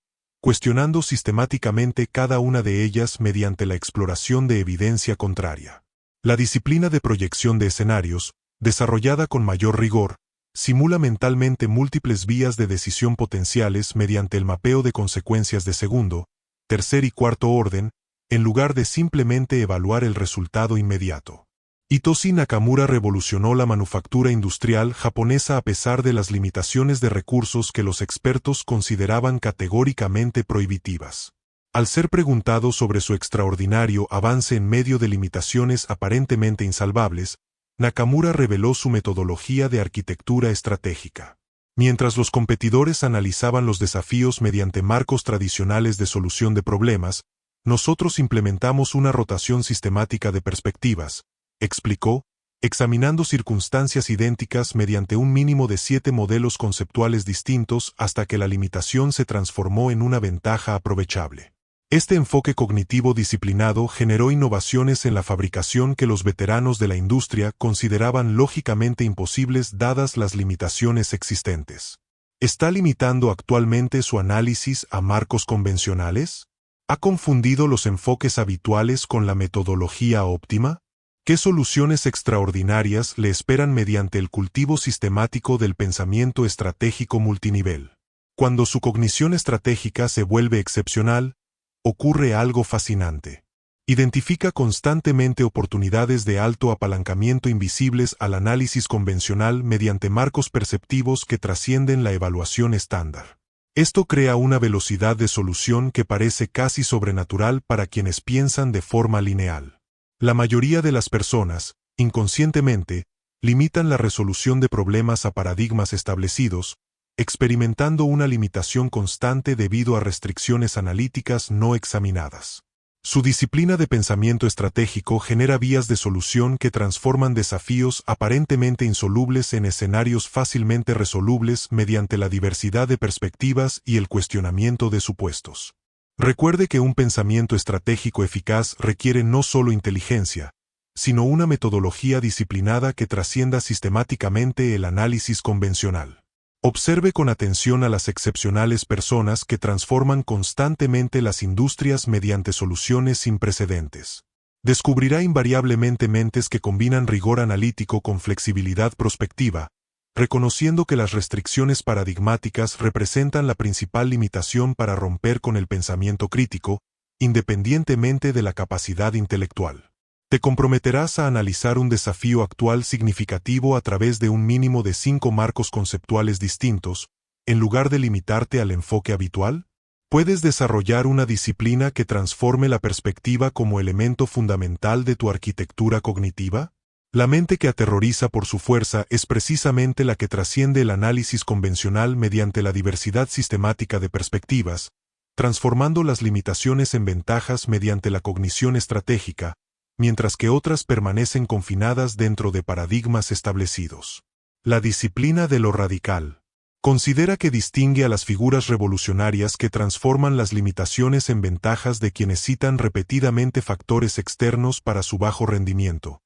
cuestionando sistemáticamente cada una de ellas mediante la exploración de evidencia contraria. La disciplina de proyección de escenarios, desarrollada con mayor rigor, simula mentalmente múltiples vías de decisión potenciales mediante el mapeo de consecuencias de segundo, tercer y cuarto orden, en lugar de simplemente evaluar el resultado inmediato. Hitoshi Nakamura revolucionó la manufactura industrial japonesa a pesar de las limitaciones de recursos que los expertos consideraban categóricamente prohibitivas. Al ser preguntado sobre su extraordinario avance en medio de limitaciones aparentemente insalvables, Nakamura reveló su metodología de arquitectura estratégica. Mientras los competidores analizaban los desafíos mediante marcos tradicionales de solución de problemas, nosotros implementamos una rotación sistemática de perspectivas, explicó, examinando circunstancias idénticas mediante un mínimo de 7 modelos conceptuales distintos hasta que la limitación se transformó en una ventaja aprovechable. Este enfoque cognitivo disciplinado generó innovaciones en la fabricación que los veteranos de la industria consideraban lógicamente imposibles dadas las limitaciones existentes. ¿Está limitando actualmente su análisis a marcos convencionales? ¿Ha confundido los enfoques habituales con la metodología óptima? ¿Qué soluciones extraordinarias le esperan mediante el cultivo sistemático del pensamiento estratégico multinivel? Cuando su cognición estratégica se vuelve excepcional, ocurre algo fascinante. Identifica constantemente oportunidades de alto apalancamiento invisibles al análisis convencional mediante marcos perceptivos que trascienden la evaluación estándar. Esto crea una velocidad de solución que parece casi sobrenatural para quienes piensan de forma lineal. La mayoría de las personas, inconscientemente, limitan la resolución de problemas a paradigmas establecidos, experimentando una limitación constante debido a restricciones analíticas no examinadas. Su disciplina de pensamiento estratégico genera vías de solución que transforman desafíos aparentemente insolubles en escenarios fácilmente resolubles mediante la diversidad de perspectivas y el cuestionamiento de supuestos. Recuerde que un pensamiento estratégico eficaz requiere no solo inteligencia, sino una metodología disciplinada que trascienda sistemáticamente el análisis convencional. Observe con atención a las excepcionales personas que transforman constantemente las industrias mediante soluciones sin precedentes. Descubrirá invariablemente mentes que combinan rigor analítico con flexibilidad prospectiva, reconociendo que las restricciones paradigmáticas representan la principal limitación para romper con el pensamiento crítico, independientemente de la capacidad intelectual. Te comprometerás a analizar un desafío actual significativo a través de un mínimo de 5 marcos conceptuales distintos, en lugar de limitarte al enfoque habitual. ¿Puedes desarrollar una disciplina que transforme la perspectiva como elemento fundamental de tu arquitectura cognitiva? La mente que aterroriza por su fuerza es precisamente la que trasciende el análisis convencional mediante la diversidad sistemática de perspectivas, transformando las limitaciones en ventajas mediante la cognición estratégica, mientras que otras permanecen confinadas dentro de paradigmas establecidos. La disciplina de lo radical. Considera que distingue a las figuras revolucionarias que transforman las limitaciones en ventajas de quienes citan repetidamente factores externos para su bajo rendimiento.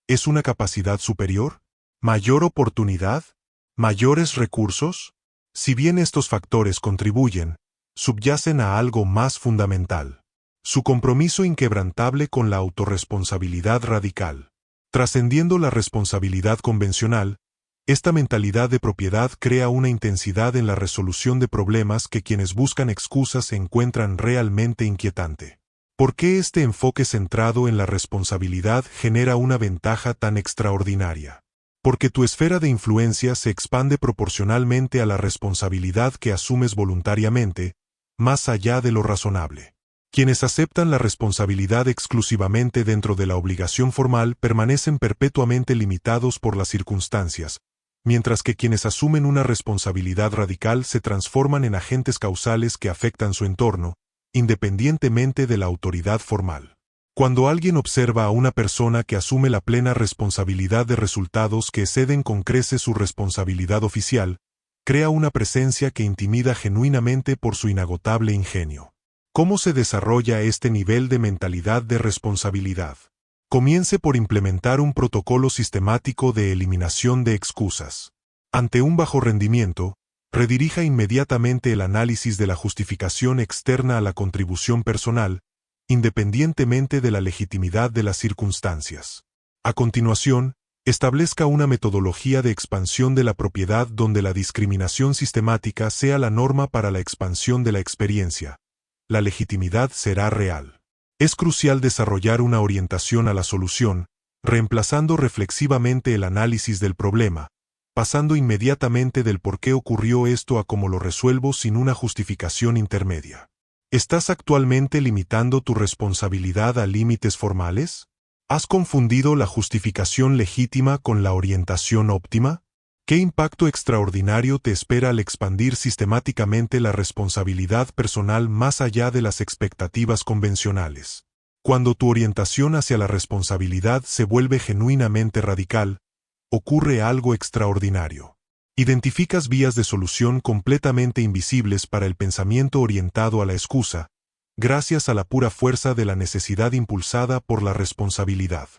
¿Es una capacidad superior? ¿Mayor oportunidad? ¿Mayores recursos? Si bien estos factores contribuyen, subyacen a algo más fundamental. Su compromiso inquebrantable con la autorresponsabilidad radical. Trascendiendo la responsabilidad convencional, esta mentalidad de propiedad crea una intensidad en la resolución de problemas que quienes buscan excusas encuentran realmente inquietante. ¿Por qué este enfoque centrado en la responsabilidad genera una ventaja tan extraordinaria? Porque tu esfera de influencia se expande proporcionalmente a la responsabilidad que asumes voluntariamente, más allá de lo razonable. Quienes aceptan la responsabilidad exclusivamente dentro de la obligación formal permanecen perpetuamente limitados por las circunstancias, mientras que quienes asumen una responsabilidad radical se transforman en agentes causales que afectan su entorno, independientemente de la autoridad formal. Cuando alguien observa a una persona que asume la plena responsabilidad de resultados que exceden con creces su responsabilidad oficial, crea una presencia que intimida genuinamente por su inagotable ingenio. ¿Cómo se desarrolla este nivel de mentalidad de responsabilidad? Comience por implementar un protocolo sistemático de eliminación de excusas. Ante un bajo rendimiento, redirija inmediatamente el análisis de la justificación externa a la contribución personal, independientemente de la legitimidad de las circunstancias. A continuación, establezca una metodología de expansión de la propiedad donde la discriminación sistemática sea la norma para la expansión de la experiencia. La legitimidad será real. Es crucial desarrollar una orientación a la solución, reemplazando reflexivamente el análisis del problema, pasando inmediatamente del por qué ocurrió esto a cómo lo resuelvo sin una justificación intermedia. ¿Estás actualmente limitando tu responsabilidad a límites formales? ¿Has confundido la justificación legítima con la orientación óptima? ¿Qué impacto extraordinario te espera al expandir sistemáticamente la responsabilidad personal más allá de las expectativas convencionales? Cuando tu orientación hacia la responsabilidad se vuelve genuinamente radical, ocurre algo extraordinario. Identificas vías de solución completamente invisibles para el pensamiento orientado a la excusa, gracias a la pura fuerza de la necesidad impulsada por la responsabilidad.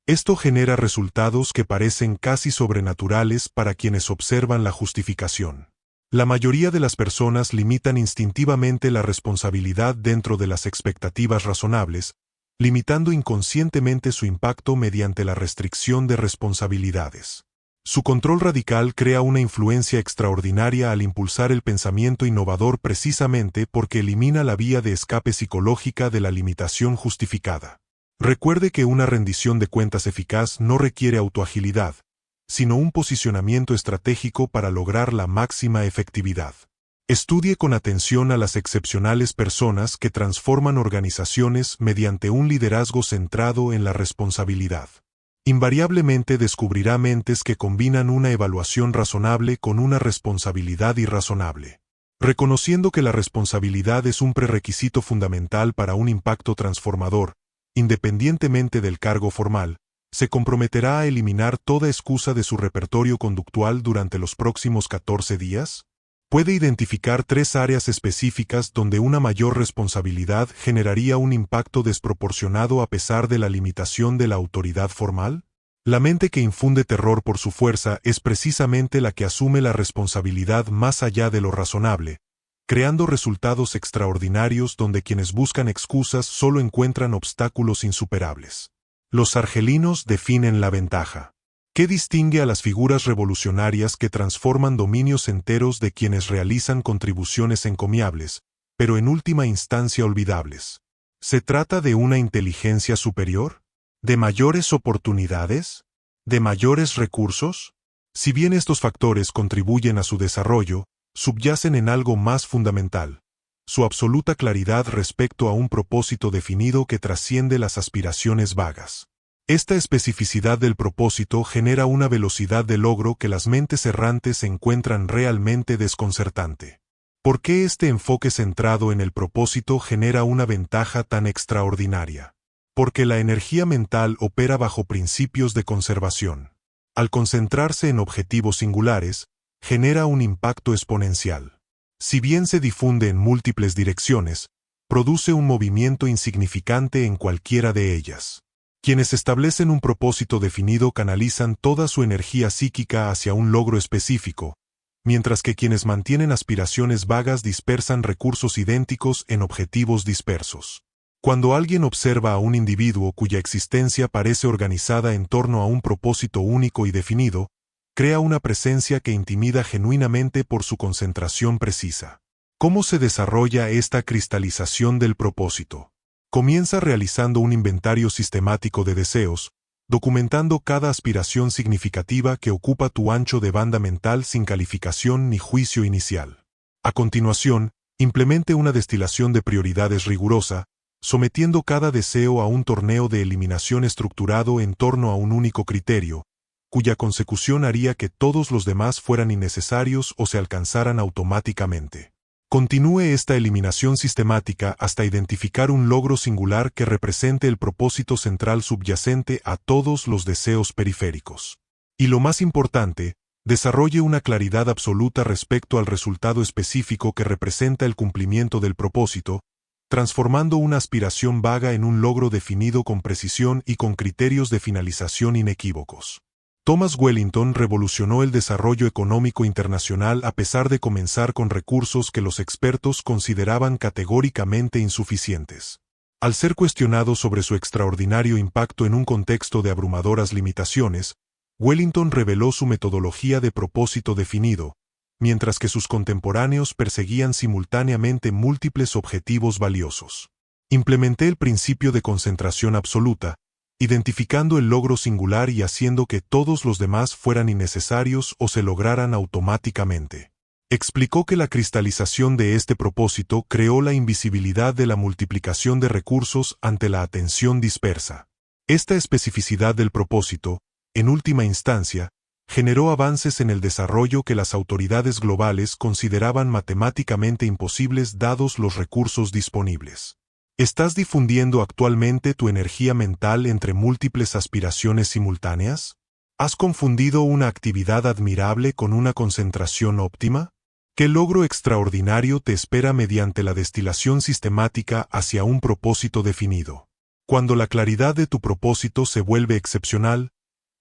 Esto genera resultados que parecen casi sobrenaturales para quienes observan la justificación. La mayoría de las personas limitan instintivamente la responsabilidad dentro de las expectativas razonables, limitando inconscientemente su impacto mediante la restricción de responsabilidades. Su control radical crea una influencia extraordinaria al impulsar el pensamiento innovador precisamente porque elimina la vía de escape psicológica de la limitación justificada. Recuerde que una rendición de cuentas eficaz no requiere autoagilidad, sino un posicionamiento estratégico para lograr la máxima efectividad. Estudie con atención a las excepcionales personas que transforman organizaciones mediante un liderazgo centrado en la responsabilidad. Invariablemente descubrirá mentes que combinan una evaluación razonable con una responsabilidad irrazonable. Reconociendo que la responsabilidad es un prerequisito fundamental para un impacto transformador, independientemente del cargo formal, se comprometerá a eliminar toda excusa de su repertorio conductual durante los próximos 14 días. ¿Puede identificar 3 áreas específicas donde una mayor responsabilidad generaría un impacto desproporcionado a pesar de la limitación de la autoridad formal? La mente que infunde terror por su fuerza es precisamente la que asume la responsabilidad más allá de lo razonable, creando resultados extraordinarios donde quienes buscan excusas solo encuentran obstáculos insuperables. Los argelinos definen la ventaja. ¿Qué distingue a las figuras revolucionarias que transforman dominios enteros de quienes realizan contribuciones encomiables, pero en última instancia olvidables? ¿Se trata de una inteligencia superior? ¿De mayores oportunidades? ¿De mayores recursos? Si bien estos factores contribuyen a su desarrollo, subyacen en algo más fundamental: su absoluta claridad respecto a un propósito definido que trasciende las aspiraciones vagas. Esta especificidad del propósito genera una velocidad de logro que las mentes errantes encuentran realmente desconcertante. ¿Por qué este enfoque centrado en el propósito genera una ventaja tan extraordinaria? Porque la energía mental opera bajo principios de conservación. Al concentrarse en objetivos singulares, genera un impacto exponencial. Si bien se difunde en múltiples direcciones, produce un movimiento insignificante en cualquiera de ellas. Quienes establecen un propósito definido canalizan toda su energía psíquica hacia un logro específico, mientras que quienes mantienen aspiraciones vagas dispersan recursos idénticos en objetivos dispersos. Cuando alguien observa a un individuo cuya existencia parece organizada en torno a un propósito único y definido, crea una presencia que intimida genuinamente por su concentración precisa. ¿Cómo se desarrolla esta cristalización del propósito? Comienza realizando un inventario sistemático de deseos, documentando cada aspiración significativa que ocupa tu ancho de banda mental sin calificación ni juicio inicial. A continuación, implemente una destilación de prioridades rigurosa, sometiendo cada deseo a un torneo de eliminación estructurado en torno a un único criterio, cuya consecución haría que todos los demás fueran innecesarios o se alcanzaran automáticamente. Continúe esta eliminación sistemática hasta identificar un logro singular que represente el propósito central subyacente a todos los deseos periféricos. Y lo más importante, desarrolle una claridad absoluta respecto al resultado específico que representa el cumplimiento del propósito, transformando una aspiración vaga en un logro definido con precisión y con criterios de finalización inequívocos. Thomas Wellington revolucionó el desarrollo económico internacional a pesar de comenzar con recursos que los expertos consideraban categóricamente insuficientes. Al ser cuestionado sobre su extraordinario impacto en un contexto de abrumadoras limitaciones, Wellington reveló su metodología de propósito definido, mientras que sus contemporáneos perseguían simultáneamente múltiples objetivos valiosos. Implementé el principio de concentración absoluta, identificando el logro singular y haciendo que todos los demás fueran innecesarios o se lograran automáticamente. Explicó que la cristalización de este propósito creó la invisibilidad de la multiplicación de recursos ante la atención dispersa. Esta especificidad del propósito, en última instancia, generó avances en el desarrollo que las autoridades globales consideraban matemáticamente imposibles dados los recursos disponibles. ¿Estás difundiendo actualmente tu energía mental entre múltiples aspiraciones simultáneas? ¿Has confundido una actividad admirable con una concentración óptima? ¿Qué logro extraordinario te espera mediante la destilación sistemática hacia un propósito definido? Cuando la claridad de tu propósito se vuelve excepcional,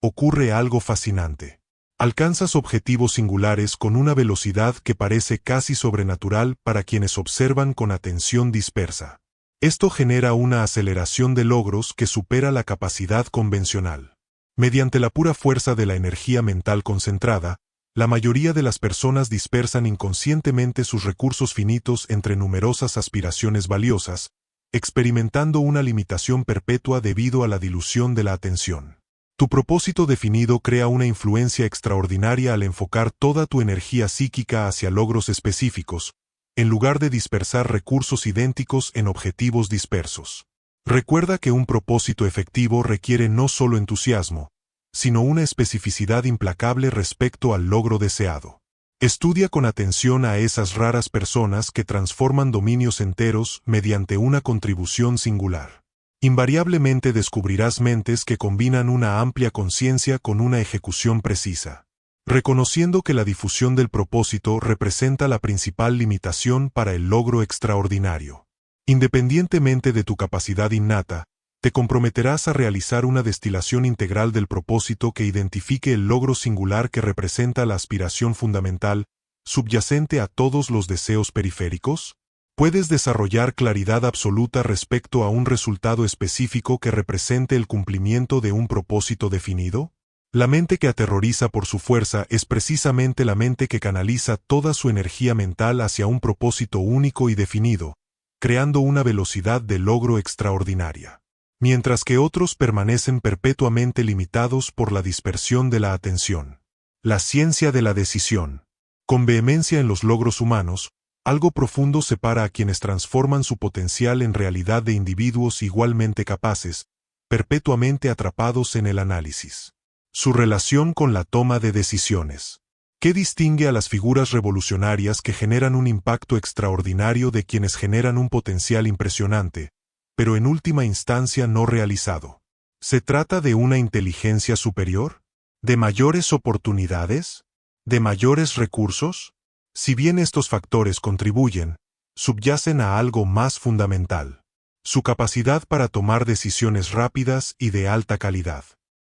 ocurre algo fascinante. Alcanzas objetivos singulares con una velocidad que parece casi sobrenatural para quienes observan con atención dispersa. Esto genera una aceleración de logros que supera la capacidad convencional. Mediante la pura fuerza de la energía mental concentrada, la mayoría de las personas dispersan inconscientemente sus recursos finitos entre numerosas aspiraciones valiosas, experimentando una limitación perpetua debido a la dilución de la atención. Tu propósito definido crea una influencia extraordinaria al enfocar toda tu energía psíquica hacia logros específicos, en lugar de dispersar recursos idénticos en objetivos dispersos. Recuerda que un propósito efectivo requiere no solo entusiasmo, sino una especificidad implacable respecto al logro deseado. Estudia con atención a esas raras personas que transforman dominios enteros mediante una contribución singular. Invariablemente descubrirás mentes que combinan una amplia conciencia con una ejecución precisa, reconociendo que la difusión del propósito representa la principal limitación para el logro extraordinario. Independientemente de tu capacidad innata, te comprometerás a realizar una destilación integral del propósito que identifique el logro singular que representa la aspiración fundamental, subyacente a todos los deseos periféricos. ¿Puedes desarrollar claridad absoluta respecto a un resultado específico que represente el cumplimiento de un propósito definido? La mente que aterroriza por su fuerza es precisamente la mente que canaliza toda su energía mental hacia un propósito único y definido, creando una velocidad de logro extraordinaria. Mientras que otros permanecen perpetuamente limitados por la dispersión de la atención. La ciencia de la decisión. Con vehemencia en los logros humanos, algo profundo separa a quienes transforman su potencial en realidad de individuos igualmente capaces, perpetuamente atrapados en el análisis. Su relación con la toma de decisiones. ¿Qué distingue a las figuras revolucionarias que generan un impacto extraordinario de quienes generan un potencial impresionante, pero en última instancia no realizado? ¿Se trata de una inteligencia superior? ¿De mayores oportunidades? ¿De mayores recursos? Si bien estos factores contribuyen, subyacen a algo más fundamental: su capacidad para tomar decisiones rápidas y de alta calidad.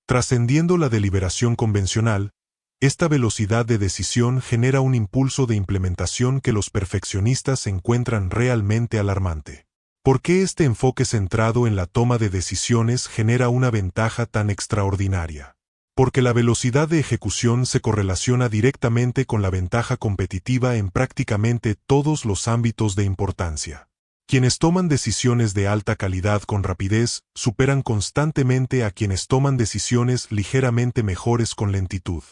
Trascendiendo la deliberación convencional, esta velocidad de decisión genera un impulso de implementación que los perfeccionistas encuentran realmente alarmante. ¿Por qué este enfoque centrado en la toma de decisiones genera una ventaja tan extraordinaria? Porque la velocidad de ejecución se correlaciona directamente con la ventaja competitiva en prácticamente todos los ámbitos de importancia. Quienes toman decisiones de alta calidad con rapidez superan constantemente a quienes toman decisiones ligeramente mejores con lentitud.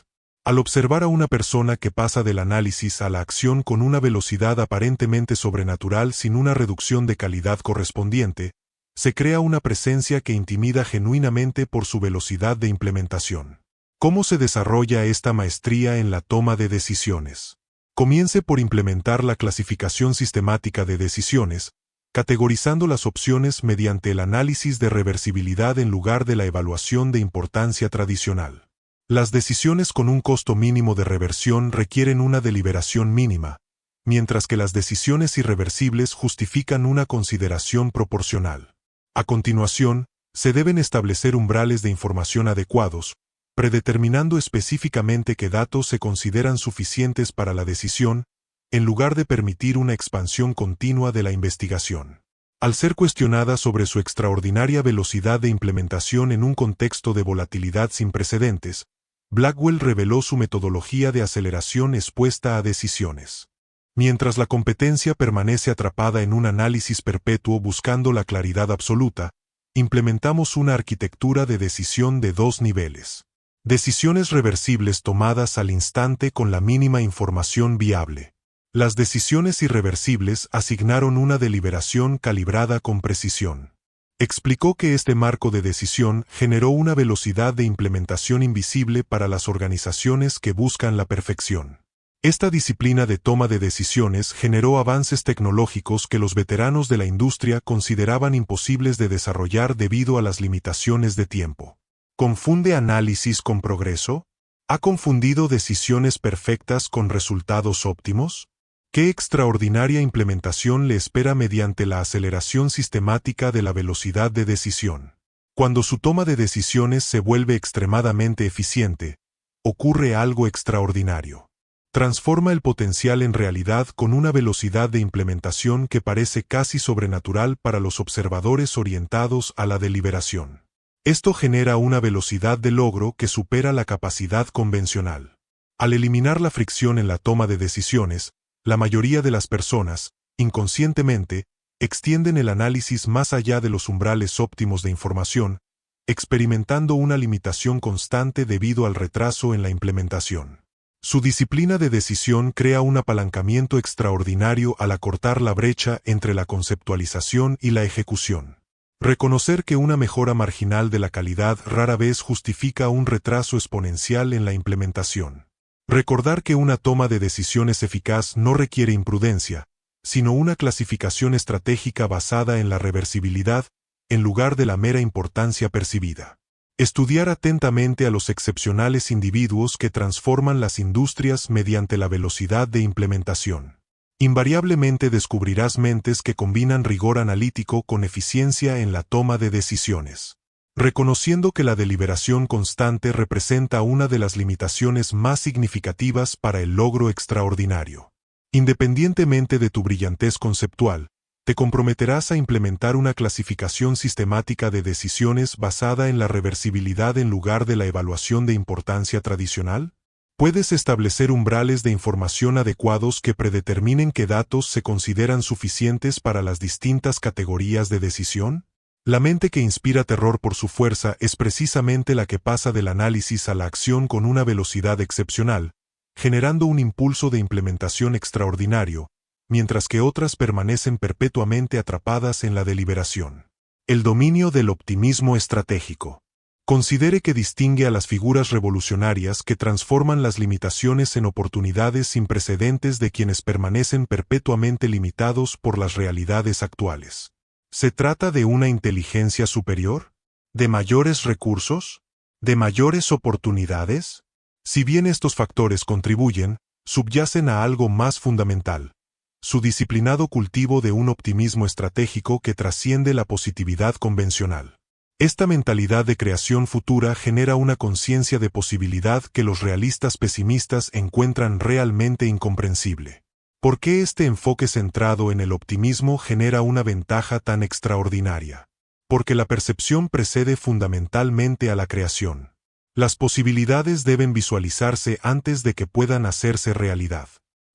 Al observar a una persona que pasa del análisis a la acción con una velocidad aparentemente sobrenatural sin una reducción de calidad correspondiente, se crea una presencia que intimida genuinamente por su velocidad de implementación. ¿Cómo se desarrolla esta maestría en la toma de decisiones? Comience por implementar la clasificación sistemática de decisiones, categorizando las opciones mediante el análisis de reversibilidad en lugar de la evaluación de importancia tradicional. Las decisiones con un costo mínimo de reversión requieren una deliberación mínima, mientras que las decisiones irreversibles justifican una consideración proporcional. A continuación, se deben establecer umbrales de información adecuados, predeterminando específicamente qué datos se consideran suficientes para la decisión, en lugar de permitir una expansión continua de la investigación. Al ser cuestionada sobre su extraordinaria velocidad de implementación en un contexto de volatilidad sin precedentes, Blackwell reveló su metodología de aceleración expuesta a decisiones. Mientras la competencia permanece atrapada en un análisis perpetuo buscando la claridad absoluta, implementamos una arquitectura de decisión de dos niveles. Decisiones reversibles tomadas al instante con la mínima información viable. Las decisiones irreversibles asignaron una deliberación calibrada con precisión. Explicó que este marco de decisión generó una velocidad de implementación invisible para las organizaciones que buscan la perfección. Esta disciplina de toma de decisiones generó avances tecnológicos que los veteranos de la industria consideraban imposibles de desarrollar debido a las limitaciones de tiempo. ¿Confunde análisis con progreso? ¿Ha confundido decisiones perfectas con resultados óptimos? ¿Qué extraordinaria implementación le espera mediante la aceleración sistemática de la velocidad de decisión? Cuando su toma de decisiones se vuelve extremadamente eficiente, ocurre algo extraordinario. Transforma el potencial en realidad con una velocidad de implementación que parece casi sobrenatural para los observadores orientados a la deliberación. Esto genera una velocidad de logro que supera la capacidad convencional. Al eliminar la fricción en la toma de decisiones, la mayoría de las personas, inconscientemente, extienden el análisis más allá de los umbrales óptimos de información, experimentando una limitación constante debido al retraso en la implementación. Su disciplina de decisión crea un apalancamiento extraordinario al acortar la brecha entre la conceptualización y la ejecución. Reconocer que una mejora marginal de la calidad rara vez justifica un retraso exponencial en la implementación. Recordar que una toma de decisiones eficaz no requiere imprudencia, sino una clasificación estratégica basada en la reversibilidad, en lugar de la mera importancia percibida. Estudiar atentamente a los excepcionales individuos que transforman las industrias mediante la velocidad de implementación. Invariablemente descubrirás mentes que combinan rigor analítico con eficiencia en la toma de decisiones. Reconociendo que la deliberación constante representa una de las limitaciones más significativas para el logro extraordinario. Independientemente de tu brillantez conceptual, ¿te comprometerás a implementar una clasificación sistemática de decisiones basada en la reversibilidad en lugar de la evaluación de importancia tradicional? ¿Puedes establecer umbrales de información adecuados que predeterminen qué datos se consideran suficientes para las distintas categorías de decisión? La mente que inspira terror por su fuerza es precisamente la que pasa del análisis a la acción con una velocidad excepcional, generando un impulso de implementación extraordinario, mientras que otras permanecen perpetuamente atrapadas en la deliberación. El dominio del optimismo estratégico. Considere que distingue a las figuras revolucionarias que transforman las limitaciones en oportunidades sin precedentes de quienes permanecen perpetuamente limitados por las realidades actuales. ¿Se trata de una inteligencia superior? ¿De mayores recursos? ¿De mayores oportunidades? Si bien estos factores contribuyen, subyacen a algo más fundamental: su disciplinado cultivo de un optimismo estratégico que trasciende la positividad convencional. Esta mentalidad de creación futura genera una conciencia de posibilidad que los realistas pesimistas encuentran realmente incomprensible. ¿Por qué este enfoque centrado en el optimismo genera una ventaja tan extraordinaria? Porque la percepción precede fundamentalmente a la creación. Las posibilidades deben visualizarse antes de que puedan hacerse realidad.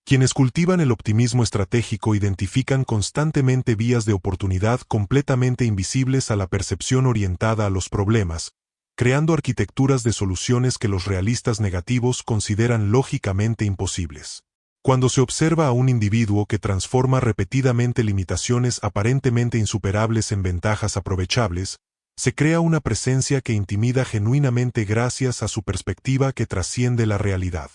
Quienes cultivan el optimismo estratégico identifican constantemente vías de oportunidad completamente invisibles a la percepción orientada a los problemas, creando arquitecturas de soluciones que los realistas negativos consideran lógicamente imposibles. Cuando se observa a un individuo que transforma repetidamente limitaciones aparentemente insuperables en ventajas aprovechables, se crea una presencia que intimida genuinamente gracias a su perspectiva que trasciende la realidad.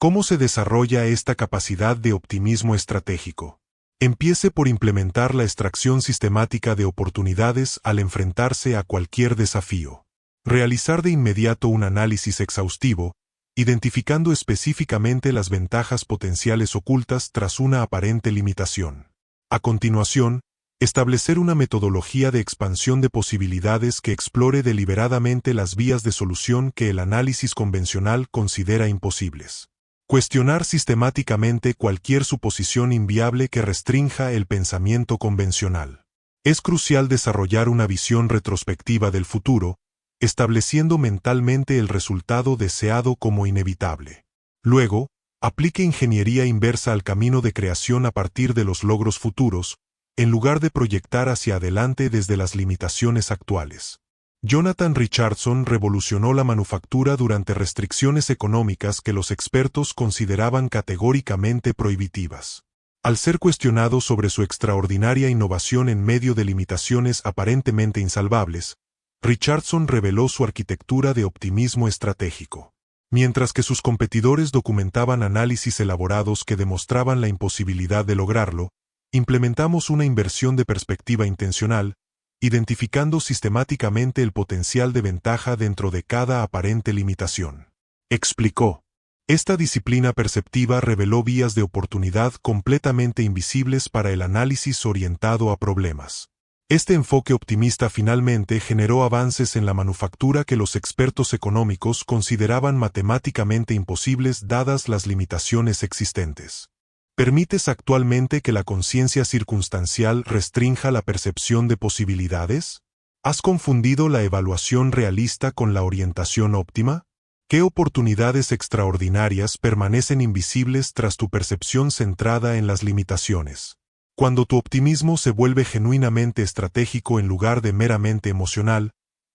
¿Cómo se desarrolla esta capacidad de optimismo estratégico? Empiece por implementar la extracción sistemática de oportunidades al enfrentarse a cualquier desafío. Realizar de inmediato un análisis exhaustivo, identificando específicamente las ventajas potenciales ocultas tras una aparente limitación. A continuación, establecer una metodología de expansión de posibilidades que explore deliberadamente las vías de solución que el análisis convencional considera imposibles. Cuestionar sistemáticamente cualquier suposición inviable que restrinja el pensamiento convencional. Es crucial desarrollar una visión retrospectiva del futuro, estableciendo mentalmente el resultado deseado como inevitable. Luego, aplique ingeniería inversa al camino de creación a partir de los logros futuros, en lugar de proyectar hacia adelante desde las limitaciones actuales. Jonathan Richardson revolucionó la manufactura durante restricciones económicas que los expertos consideraban categóricamente prohibitivas. Al ser cuestionado sobre su extraordinaria innovación en medio de limitaciones aparentemente insalvables, Richardson reveló su arquitectura de optimismo estratégico. Mientras que sus competidores documentaban análisis elaborados que demostraban la imposibilidad de lograrlo, implementamos una inversión de perspectiva intencional, identificando sistemáticamente el potencial de ventaja dentro de cada aparente limitación. Explicó. Esta disciplina perceptiva reveló vías de oportunidad completamente invisibles para el análisis orientado a problemas. Este enfoque optimista finalmente generó avances en la manufactura que los expertos económicos consideraban matemáticamente imposibles dadas las limitaciones existentes. ¿Permites actualmente que la conciencia circunstancial restrinja la percepción de posibilidades? ¿Has confundido la evaluación realista con la orientación óptima? ¿Qué oportunidades extraordinarias permanecen invisibles tras tu percepción centrada en las limitaciones? Cuando tu optimismo se vuelve genuinamente estratégico en lugar de meramente emocional,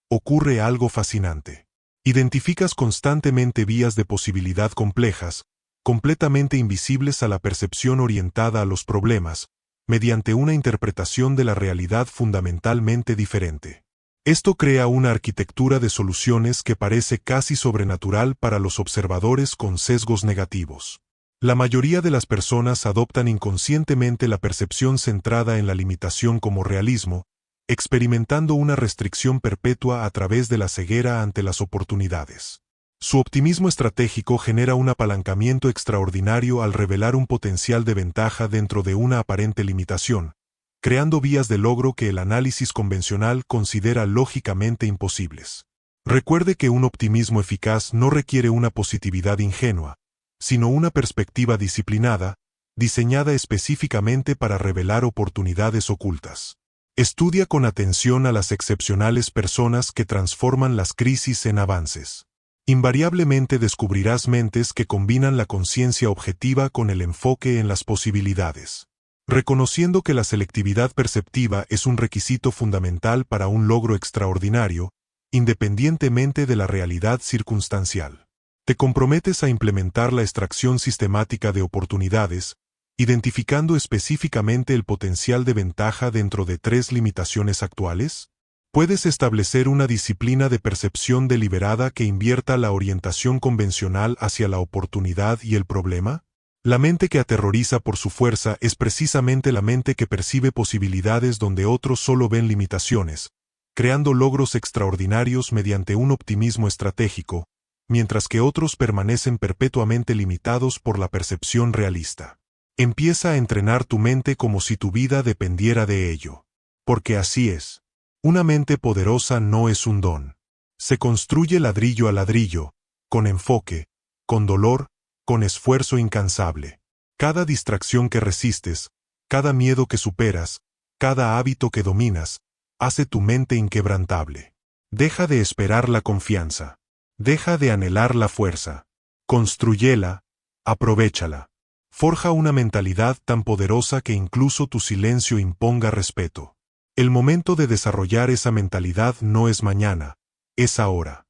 ocurre algo fascinante. Identificas constantemente vías de posibilidad complejas, completamente invisibles a la percepción orientada a los problemas, mediante una interpretación de la realidad fundamentalmente diferente. Esto crea una arquitectura de soluciones que parece casi sobrenatural para los observadores con sesgos negativos. La mayoría de las personas adoptan inconscientemente la percepción centrada en la limitación como realismo, experimentando una restricción perpetua a través de la ceguera ante las oportunidades. Su optimismo estratégico genera un apalancamiento extraordinario al revelar un potencial de ventaja dentro de una aparente limitación, creando vías de logro que el análisis convencional considera lógicamente imposibles. Recuerde que un optimismo eficaz no requiere una positividad ingenua, sino una perspectiva disciplinada, diseñada específicamente para revelar oportunidades ocultas. Estudia con atención a las excepcionales personas que transforman las crisis en avances. Invariablemente descubrirás mentes que combinan la conciencia objetiva con el enfoque en las posibilidades. Reconociendo que la selectividad perceptiva es un requisito fundamental para un logro extraordinario, independientemente de la realidad circunstancial. Te comprometes a implementar la extracción sistemática de oportunidades, identificando específicamente el potencial de ventaja dentro de 3 limitaciones actuales. ¿Puedes establecer una disciplina de percepción deliberada que invierta la orientación convencional hacia la oportunidad y el problema? La mente que aterroriza por su fuerza es precisamente la mente que percibe posibilidades donde otros solo ven limitaciones, creando logros extraordinarios mediante un optimismo estratégico, mientras que otros permanecen perpetuamente limitados por la percepción realista. Empieza a entrenar tu mente como si tu vida dependiera de ello. Porque así es. Una mente poderosa no es un don. Se construye ladrillo a ladrillo, con enfoque, con dolor, con esfuerzo incansable. Cada distracción que resistes, cada miedo que superas, cada hábito que dominas, hace tu mente inquebrantable. Deja de esperar la confianza. Deja de anhelar la fuerza. Constrúyela, aprovéchala. Forja una mentalidad tan poderosa que incluso tu silencio imponga respeto. El momento de desarrollar esa mentalidad no es mañana, es ahora.